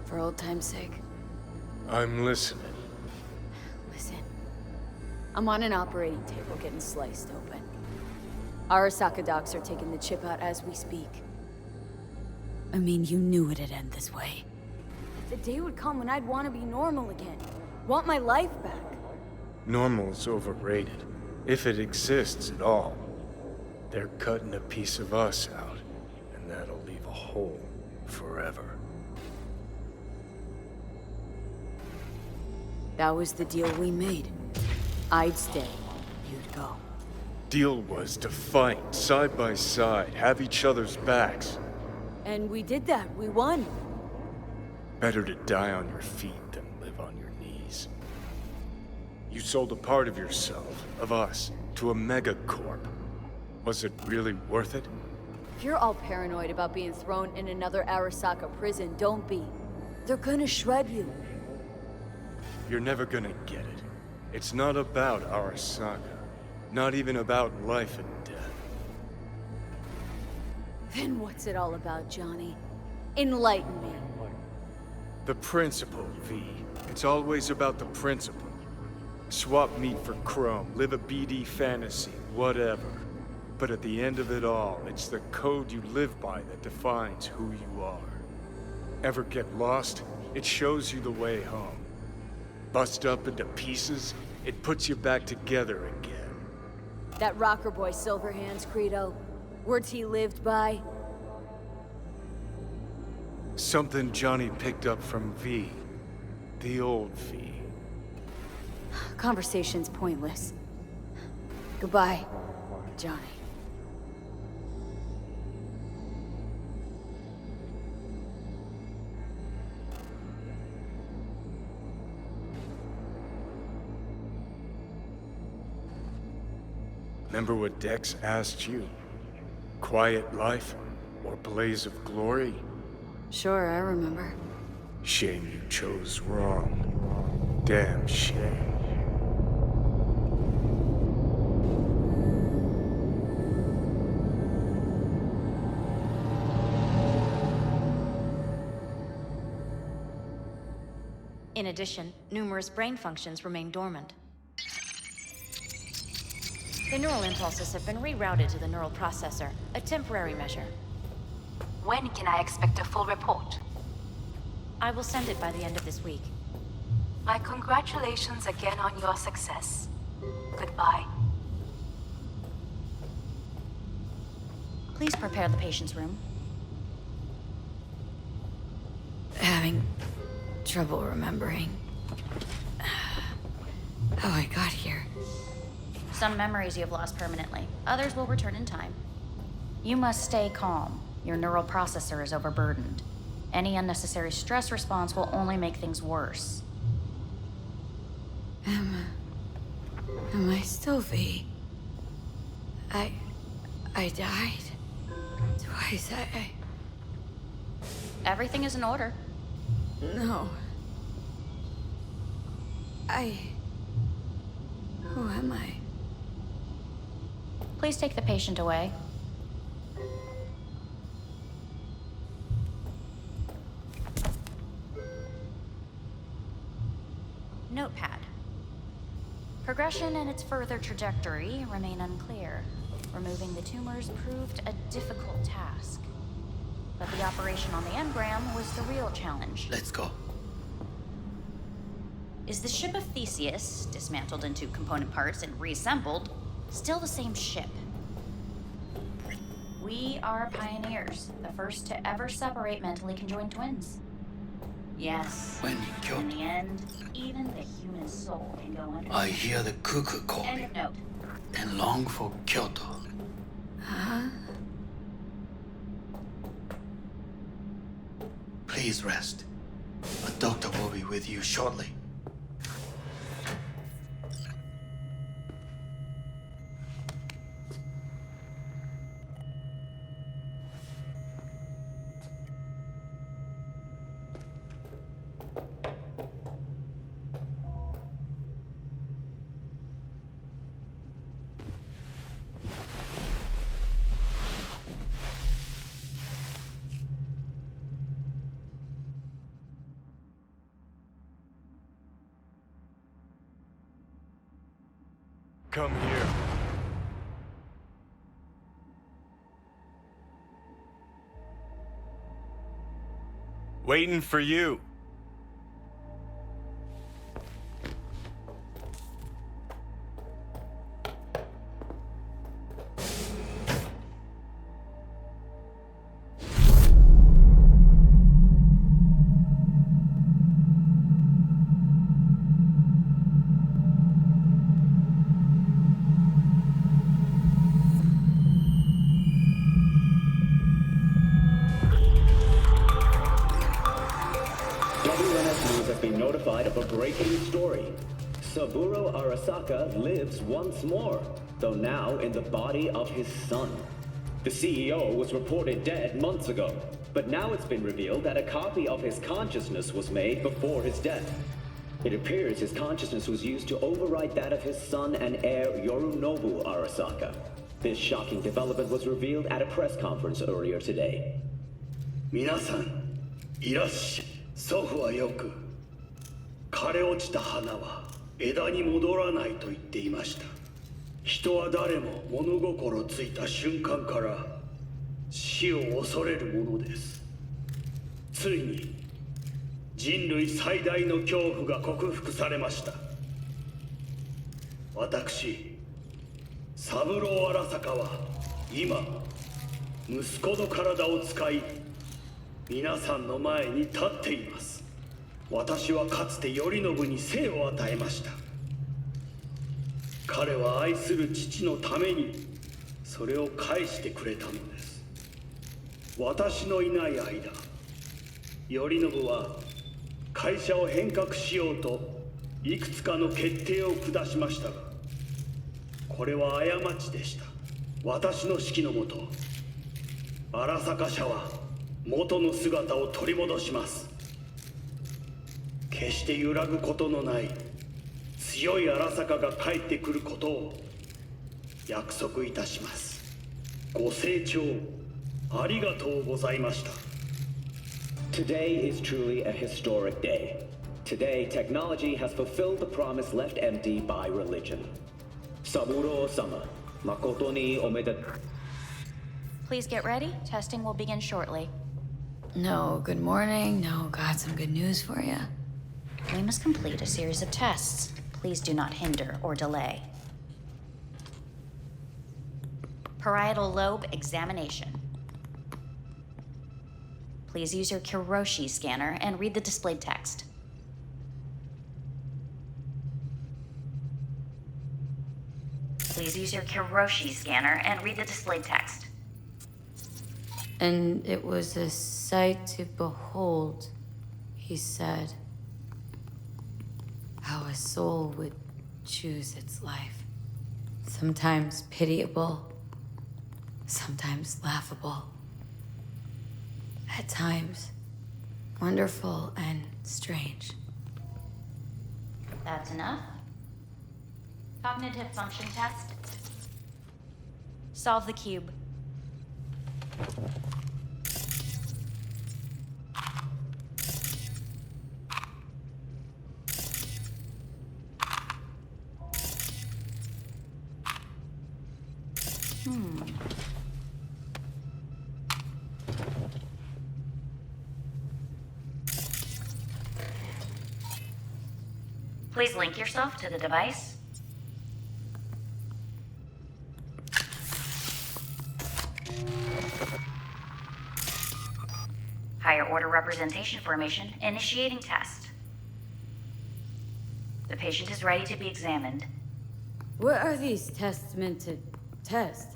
For old time's sake. I'm listening. Listen. I'm on an operating table getting sliced open. Arasaka docs are taking the chip out as we speak. I mean, you knew it'd end this way. The day would come when I'd want to be normal again. Want my life back. Normal's overrated. If it exists at all. They're cutting a piece of us out, and that'll leave a hole forever. That was the deal we made. I'd stay, you'd go. Deal was to fight, side by side, have each other's backs. And we did that, we won. Better to die on your feet than live on your knees. You sold a part of yourself, of us, to a megacorp. Was it really worth it? If you're all paranoid about being thrown in another Arasaka prison, don't be. They're gonna shred you. You're never gonna get it. It's not about Arasaka. Not even about life and death. Then what's it all about, Johnny? Enlighten me. The principle, V. It's always about the principle. Swap meat for chrome, live a BD fantasy, whatever. But at the end of it all, it's the code you live by that defines who you are. Ever get lost? It shows you the way home. Bust up into pieces, it puts you back together again. That rocker boy Silverhand's credo. Words he lived by. Something Johnny picked up from V. The old V. Conversation's pointless. Goodbye, Johnny. Remember what Dex asked you? Quiet life or blaze of glory? Sure, I remember. Shame you chose wrong. Damn shame. In addition, numerous brain functions remain dormant. The neural impulses have been rerouted to the neural processor, a temporary measure. When can I expect a full report? I will send it by the end of this week. My congratulations again on your success. Goodbye. Please prepare the patient's room. Having trouble remembering how I got here. Some memories you have lost permanently. Others will return in time. You must stay calm. Your neural processor is overburdened. Any unnecessary stress response will only make things worse. Am I still V? I died twice. Everything is in order. No. Who am I? Please take the patient away. Notepad. Progression and its further trajectory remain unclear. Removing the tumors proved a difficult task. But the operation on the engram was the real challenge. Let's go. Is the ship of Theseus, dismantled into component parts and reassembled, still the same ship? We are pioneers, the first to ever separate mentally conjoined twins. Yes, When in in Kyoto, the end, even the human soul can go under. I hear the cuckoo End calling of note. and long for Kyoto. Huh? Please rest. A doctor will be with you shortly. Come here. Waiting for you. WNS News has been notified of a breaking story. Saburo Arasaka lives once more, though now in the body of his son. The CEO was reported dead months ago, but now it's been revealed that a copy of his consciousness was made before his death. It appears his consciousness was used to override that of his son and heir Yorinobu Arasaka. This shocking development was revealed at a press conference earlier today. 皆さん、いらっしゃい。祖父はよく、枯れ落ちた花は枝に戻らないと言っていました。人は誰も物心ついた瞬間から死を恐れるものです。ついに人類最大の恐怖が克服されました。私、三郎荒坂は今、息子の体を使い、皆さんの前に立っています。私はかつて頼信に生を与えました。彼は愛する父のためにそれを返してくれたのです。私のいない間、頼信は会社を変革しようといくつかの決定を下しましたが、これは過ちでした。私の指揮のもと、荒坂社は元の姿を取り戻します。決して揺らぐことのない強い荒坂が帰ってくることを約束いたします。ご清聴ありがとうございました。 Today is truly a historic day. Today, technology has fulfilled the promise left empty by religion. Saburo-sama, makoto ni omedetou. Please get ready. Testing will begin shortly. No, good morning. No, got some good news for you. We must complete a series of tests. Please do not hinder or delay. Parietal lobe examination. Please use your Kiroshi scanner and read the displayed text. Please use your Kiroshi scanner and read the displayed text. And it was a sight to behold, he said. How a soul would choose its life. Sometimes pitiable, sometimes laughable. At times, wonderful and strange. That's enough. Cognitive function test. Solve the cube. Please link yourself to the device. Higher order representation formation initiating test. The patient is ready to be examined. What are these tests meant to test?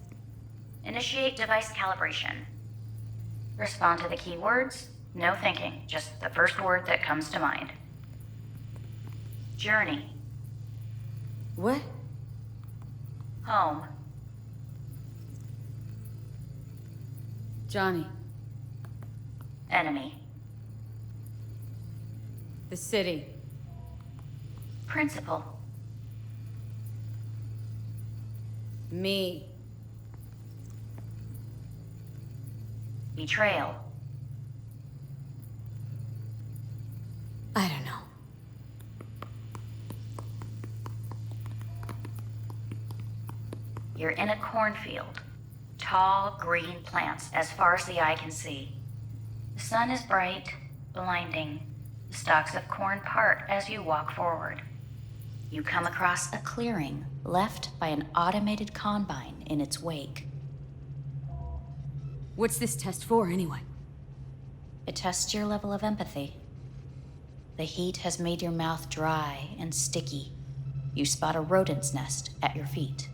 Initiate device calibration. Respond to the keywords. No thinking, just the first word that comes to mind. Journey. What? Home. Johnny. Enemy. The city. Principal. Me. Betrayal. I don't know. You're in a cornfield. Tall, green plants as far as the eye can see. The sun is bright, blinding. The stalks of corn part as you walk forward. You come across a clearing left by an automated combine in its wake. What's this test for, anyway? It tests your level of empathy. The heat has made your mouth dry and sticky. You spot a rodent's nest at your feet.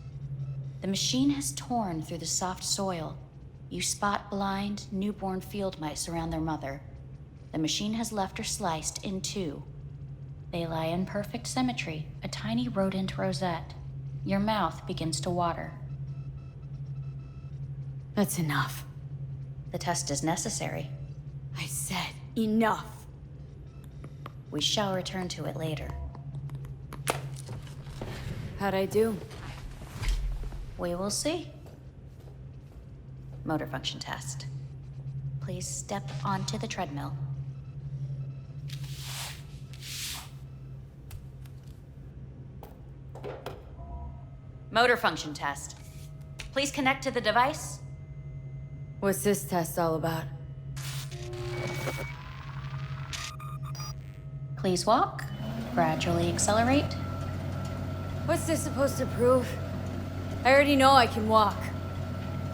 The machine has torn through the soft soil. You spot blind, newborn field mice around their mother. The machine has left her sliced in two. They lie in perfect symmetry, a tiny rodent rosette. Your mouth begins to water. That's enough. The test is necessary. I said enough. We shall return to it later. How'd I do? We will see. Motor function test. Please step onto the treadmill. Motor function test. Please connect to the device. What's this test all about? Please walk. Gradually accelerate. What's this supposed to prove? I already know I can walk.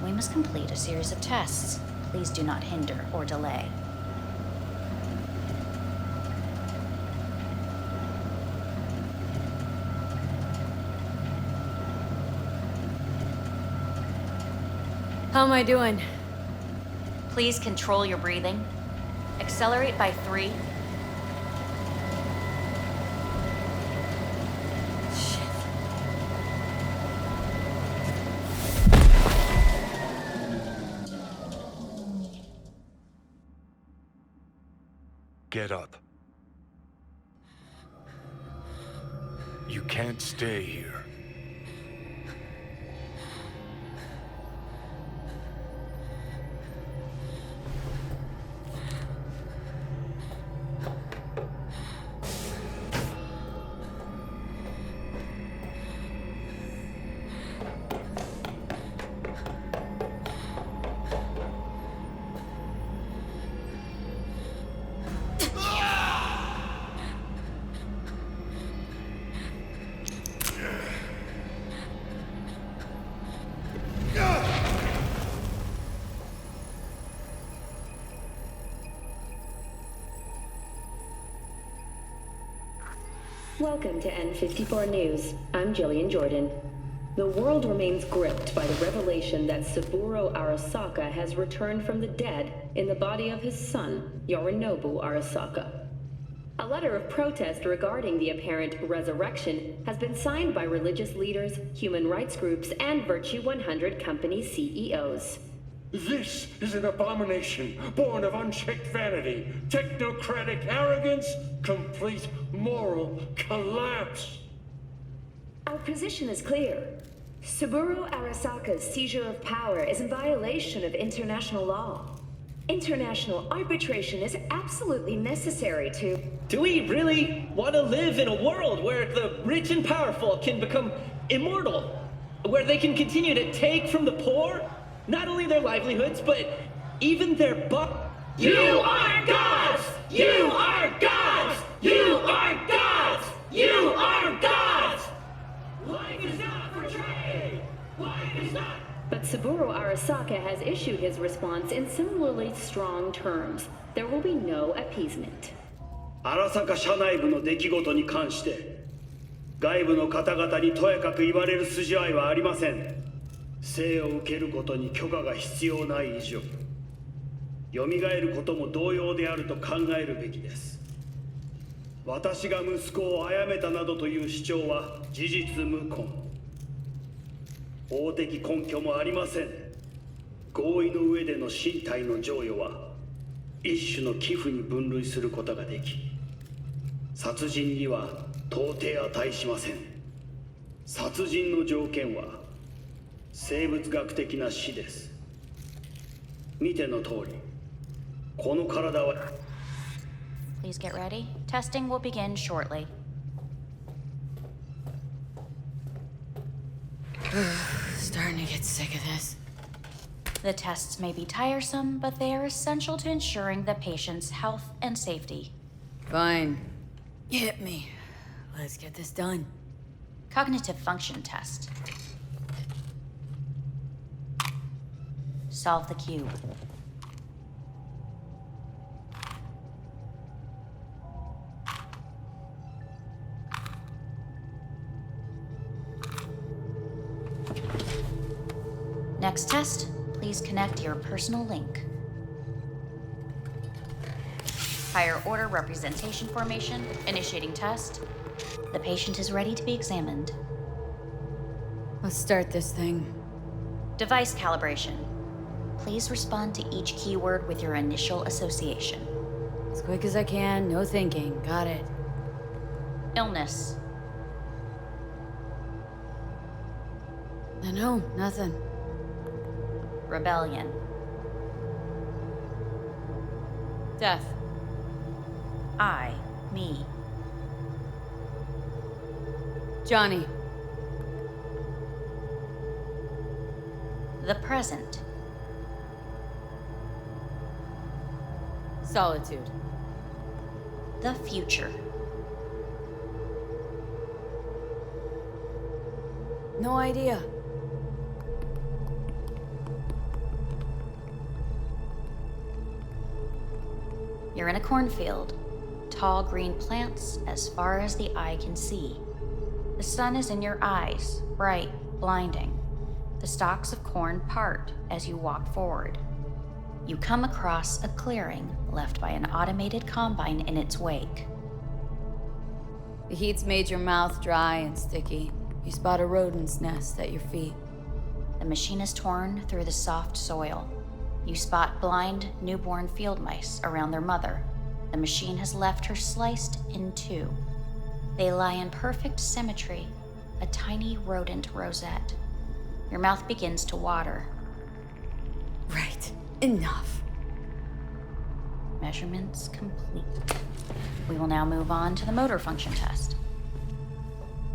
We must complete a series of tests. Please do not hinder or delay. How am I doing? Please control your breathing. Accelerate by 3. Get up. You can't stay here. Welcome to N54 News. I'm Jillian Jordan. The world remains gripped by the revelation that Saburo Arasaka has returned from the dead in the body of his son, Yorinobu Arasaka. A letter of protest regarding the apparent resurrection has been signed by religious leaders, human rights groups, and Virtue 100 company CEOs. This is an abomination born of unchecked vanity, technocratic arrogance, complete moral collapse. Our position is clear. Saburo Arasaka's seizure of power is in violation of international law. International arbitration is absolutely necessary to... Do we really want to live in a world where the rich and powerful can become immortal? Where they can continue to take from the poor? Not only their livelihoods, but even their You are gods! You are gods! You are gods! You are gods! Life is not for trade! Life is not... But Saburo Arasaka has issued his response in similarly strong terms. There will be no appeasement. 荒坂社内部の出来事に関して外部の方々にとやかく言われる筋合いはありません。生を受けることに許可が必要ない以上、蘇ることも同様であると考えるべきです。私が息子を殺めたなどという主張は事実無根。法的根拠もありません。合意の上での身体の贈与は一種の寄付に分類することができ、殺人には到底値しません。殺人の条件は生物学的な死です。見ての通り、この体は Please get ready. Testing will begin shortly. Starting to get sick of this. The tests may be tiresome, but they are essential to ensuring the patient's health and safety. Fine. Hit me. Let's get this done. Cognitive function test. Solve the cube. Next test, please connect your personal link. Higher order representation formation, initiating test. The patient is ready to be examined. Let's start this thing. Device calibration. Please respond to each keyword with your initial association. As quick as I can, no thinking. Got it. Illness. No, nothing. Rebellion. Death. I, me. Johnny. The present. Solitude. The future. No idea. You're in a cornfield. Tall green plants as far as the eye can see. The sun is in your eyes, bright, blinding. The stalks of corn part as you walk forward. You come across a clearing left by an automated combine in its wake. The heat's made your mouth dry and sticky. You spot a rodent's nest at your feet. The machine is torn through the soft soil. You spot blind, newborn field mice around their mother. The machine has left her sliced in two. They lie in perfect symmetry, a tiny rodent rosette. Your mouth begins to water. Right. Enough. Measurements complete. We will now move on to the motor function test.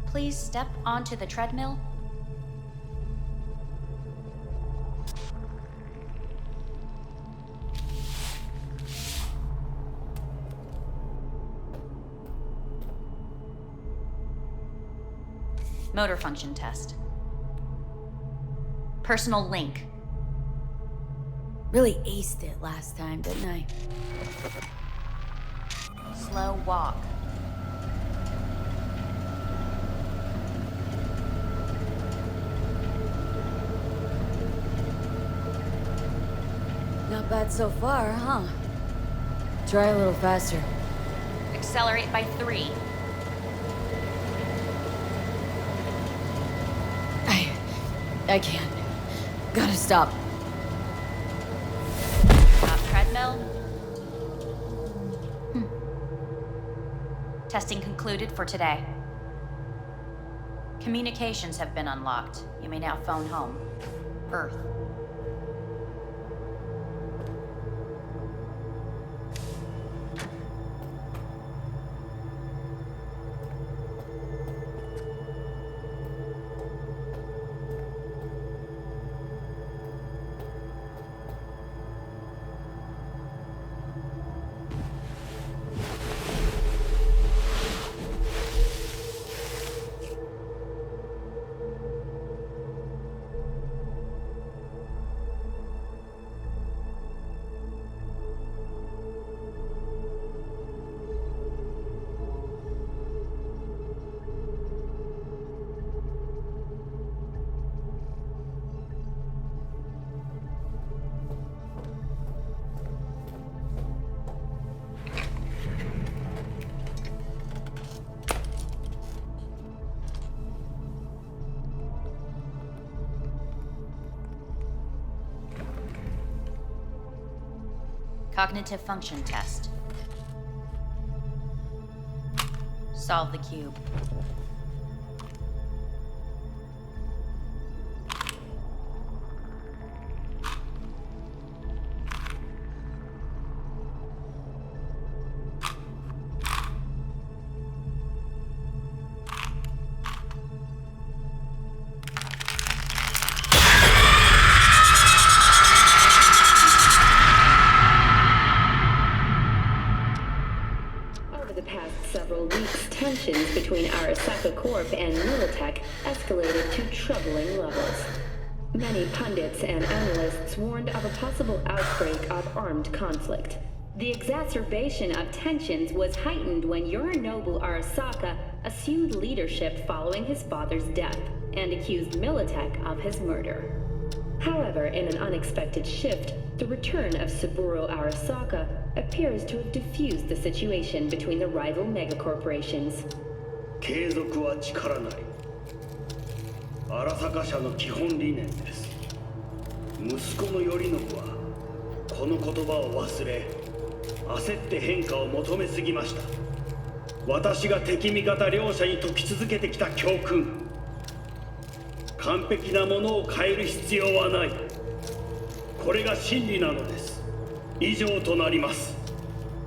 Please step onto the treadmill. Motor function test. Personal link. Really aced it last time, didn't I? Slow walk. Not bad so far, huh? Try a little faster. Accelerate by 3. I can't. Gotta stop. Stop treadmill. Testing concluded for today. Communications have been unlocked. You may now phone home. Earth. Cognitive function test. Solve the cube. Tensions between Arasaka Corp and Militech escalated to troubling levels. Many pundits and analysts warned of a possible outbreak of armed conflict. The exacerbation of tensions was heightened when Yorinobu Arasaka assumed leadership following his father's death and accused Militech of his murder. However, in an unexpected shift, the return of Saburo Arasaka appears to have diffused the situation between the rival megacorporations. 継続は力なり。荒坂社の基本理念です。息子の頼信はこの言葉を忘れ、焦って変化を求めすぎました。私が敵味方両者に説き続けてきた教訓。完璧なものを変える必要はない。これが真理なのです。以上となります。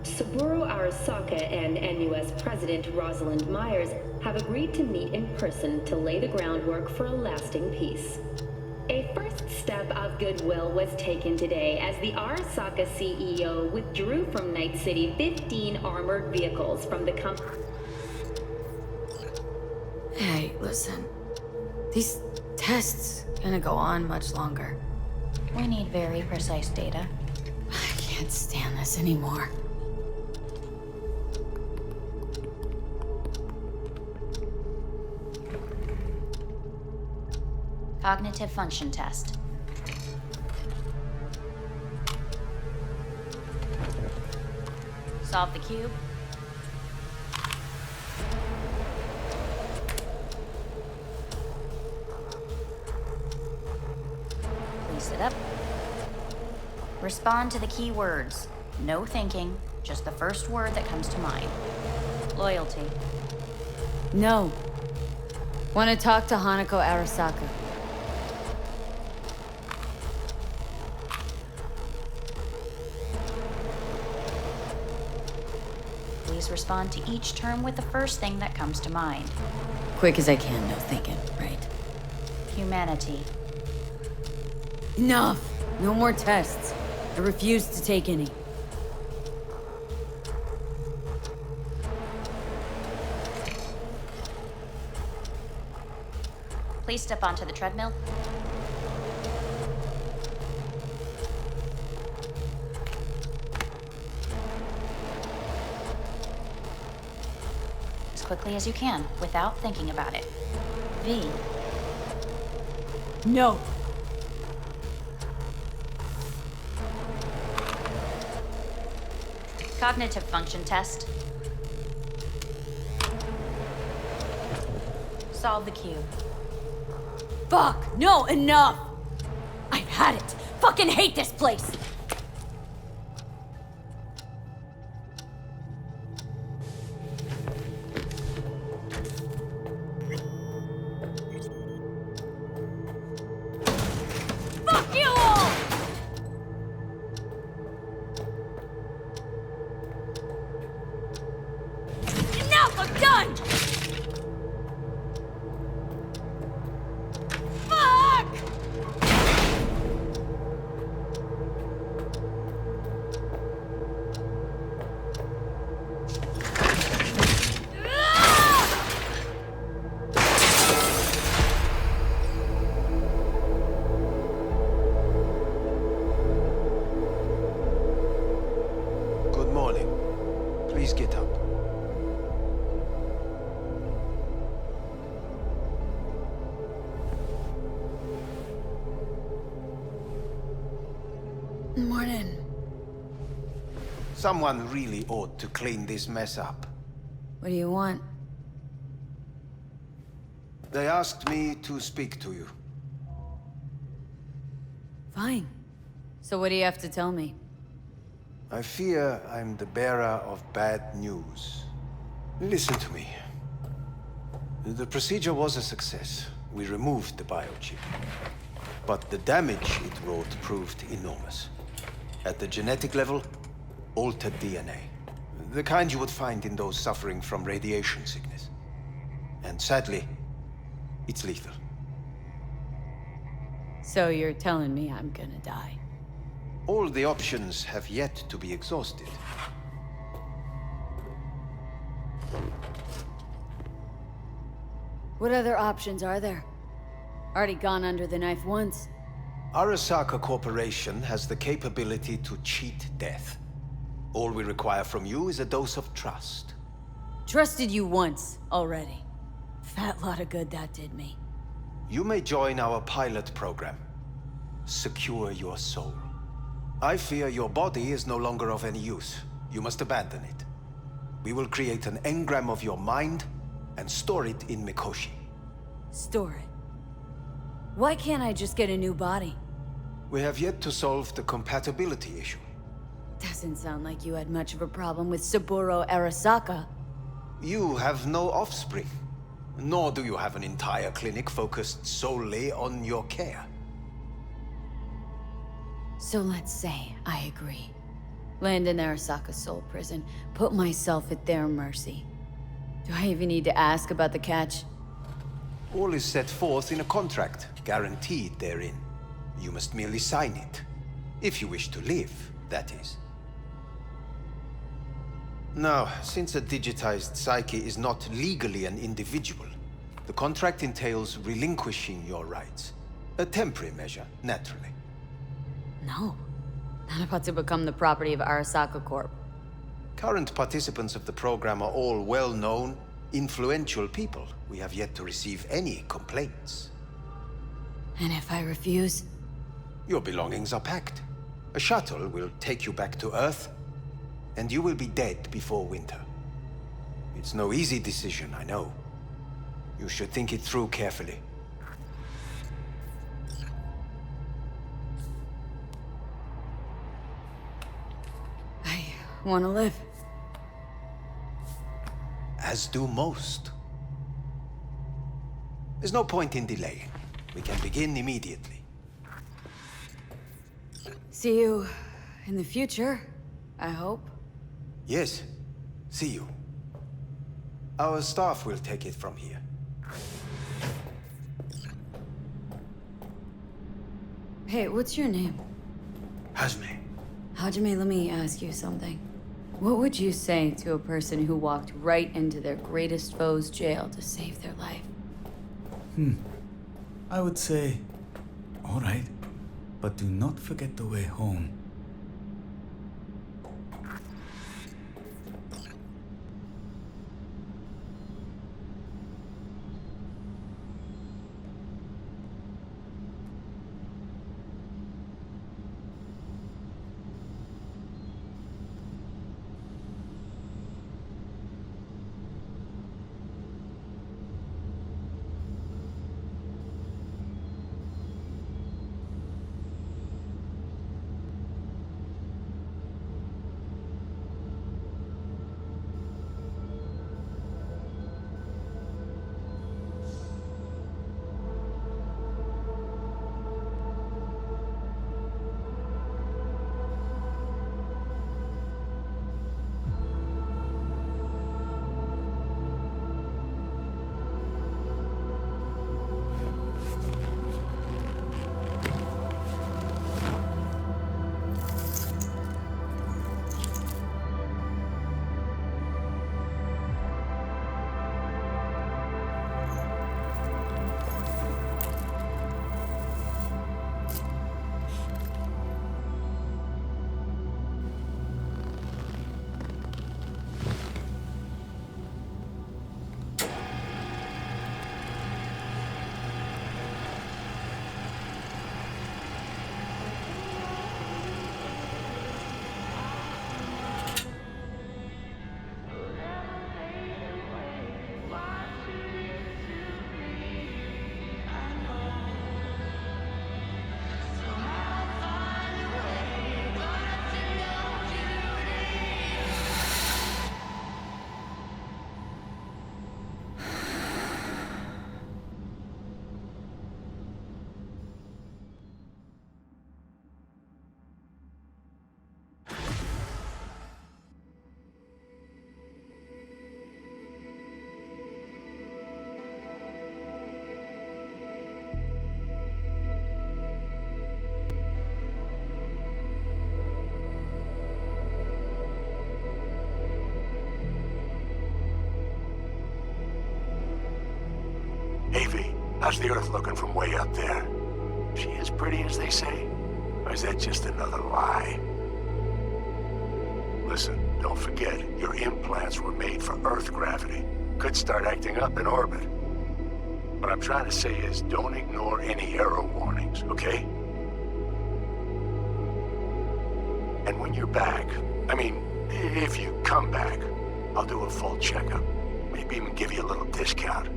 Saburo Arasaka and NUS President Rosalind Myers have agreed to meet in person to lay the groundwork for a lasting peace. A first step of goodwill was taken today as the Arasaka CEO withdrew from Night City 15 armored vehicles from the company. Hey, listen. These tests gonna go on much longer. We need very precise data. I can't stand this anymore. Cognitive function test. Solve the cube. Please sit up. Respond to the key words. No thinking, just the first word that comes to mind. Loyalty. No. Want to talk to HANAKO Arasaka. Please respond to each term with the first thing that comes to mind. Quick as I can, no thinking, right? Humanity. Enough! No more tests. I refuse to take any. Please step onto the treadmill. As quickly as you can, without thinking about it. V. No. Cognitive function test. Solve the cube. Fuck! No, enough! I've had it! Fucking hate this place! Fuck you all! Enough! I'm done! Morning. Someone really ought to clean this mess up. What do you want? They asked me to speak to you. Fine. So what do you have to tell me? I fear I'm the bearer of bad news. Listen to me. The procedure was a success. We removed the biochip. But the damage it wrought proved enormous. At the genetic level, altered DNA. The kind you would find in those suffering from radiation sickness. And sadly, it's lethal. So you're telling me I'm gonna die? All the options have yet to be exhausted. What other options are there? Already gone under the knife once. Arasaka Corporation has the capability to cheat death. All we require from you is a dose of trust. Trusted you once, already. Fat lot of good that did me. You may join our pilot program. Secure your soul. I fear your body is no longer of any use. You must abandon it. We will create an engram of your mind and store it in Mikoshi. Store it? Why can't I just get a new body? We have yet to solve the compatibility issue. Doesn't sound like you had much of a problem with Saburo Arasaka. You have no offspring, nor do you have an entire clinic focused solely on your care. So let's say I agree. Land in Arasaka's soul prison, put myself at their mercy. Do I even need to ask about the catch? All is set forth in a contract, guaranteed therein. You must merely sign it. If you wish to live, that is. Now, since a digitized psyche is not legally an individual, the contract entails relinquishing your rights. A temporary measure, naturally. No. Not about to become the property of Arasaka Corp. Current participants of the program are all well-known, influential people. We have yet to receive any complaints. And if I refuse? Your belongings are packed. A shuttle will take you back to Earth, and you will be dead before winter. It's no easy decision, I know. You should think it through carefully. I want to live. As do most. There's no point in delaying. We can begin immediately. See you in the future, I hope. Yes. See you. Our staff will take it from here. Hey, what's your name? Hajime. Hajime, let me ask you something. What would you say to a person who walked right into their greatest foe's jail to save their life? I would say, all right, but do not forget the way home. How's the Earth looking from way up there? She as pretty as they say? Or is that just another lie? Listen, don't forget, your implants were made for Earth gravity. Could start acting up in orbit. What I'm trying to say is, don't ignore any error warnings, okay? And when you're back, I mean, if you come back, I'll do a full checkup. Maybe even give you a little discount.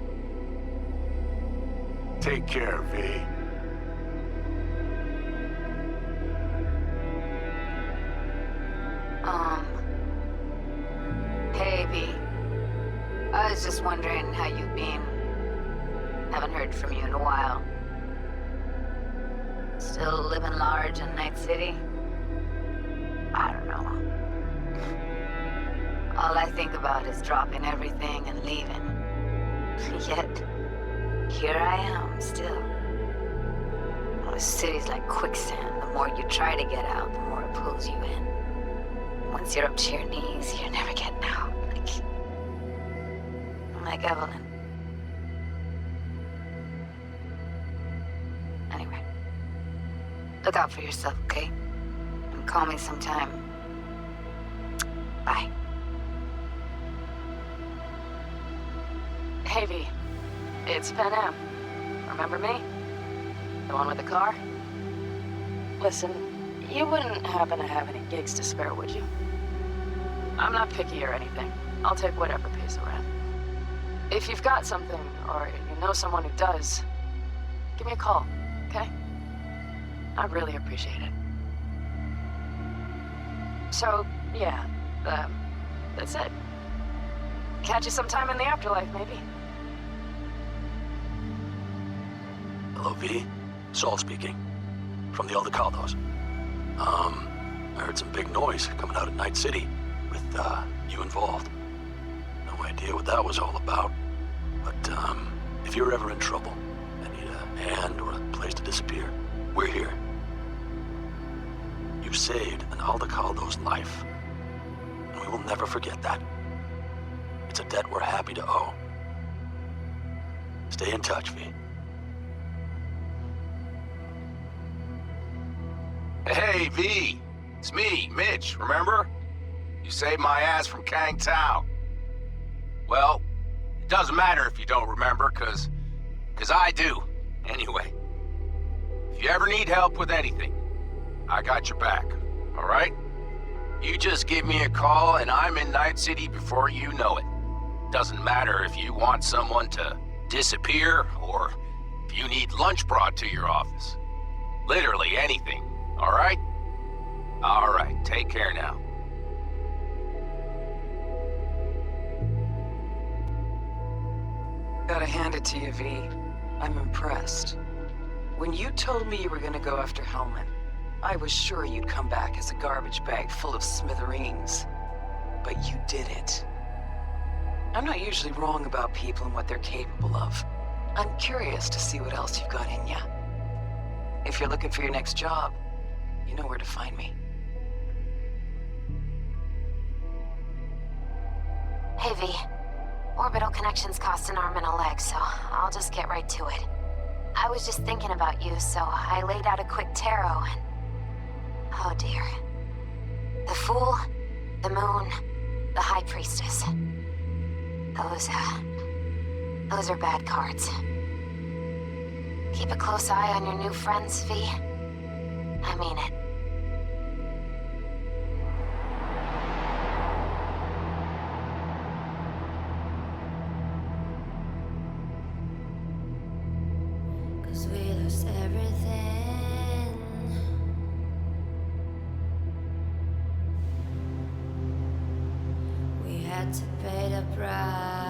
Take care, V. Hey, V. I was just wondering how you've been. Haven't heard from you in a while. Still living large in Night City? I don't know. All I think about is dropping everything and leaving. Yet, here I am, still. Oh, the city's like quicksand. The more you try to get out, the more it pulls you in. Once you're up to your knees, you're never getting out. Like Evelyn. Anyway. Look out for yourself, okay? And call me sometime. Bye. Hey, V. It's Pan Am. Remember me? The one with the car? Listen, you wouldn't happen to have any gigs to spare, would you? I'm not picky or anything. I'll take whatever pays around. If you've got something, or you know someone who does, give me a call, okay? I'd really appreciate it. So, yeah, that's it. Catch you sometime in the afterlife, maybe. Hello, V. Saul speaking. From the Aldecaldos. I heard some big noise coming out of Night City with, you involved. No idea what that was all about. But, if you're ever in trouble and need a hand or a place to disappear, we're here. You saved an Aldecaldo's life. And we will never forget that. It's a debt we're happy to owe. Stay in touch, V. Hey, V. It's me, Mitch, remember? You saved my ass from Kang Tao. Well, it doesn't matter if you don't remember, cause I do. Anyway, if you ever need help with anything, I got your back, all right? You just give me a call and I'm in Night City before you know it. Doesn't matter if you want someone to disappear or if you need lunch brought to your office. Literally anything, all right? All right, take care now. Gotta hand it to you, V. I'm impressed. When you told me you were gonna go after Hellman, I was sure you'd come back as a garbage bag full of smithereens. But you did it. I'm not usually wrong about people and what they're capable of. I'm curious to see what else you've got in ya. If you're looking for your next job, you know where to find me. Hey, V. Orbital connections cost an arm and a leg, so I'll just get right to it. I was just thinking about you, so I laid out a quick tarot and... oh dear. The Fool, the Moon, the High Priestess. Those are bad cards. Keep a close eye on your new friends, V. I mean it. We lost everything. We had to pay the price.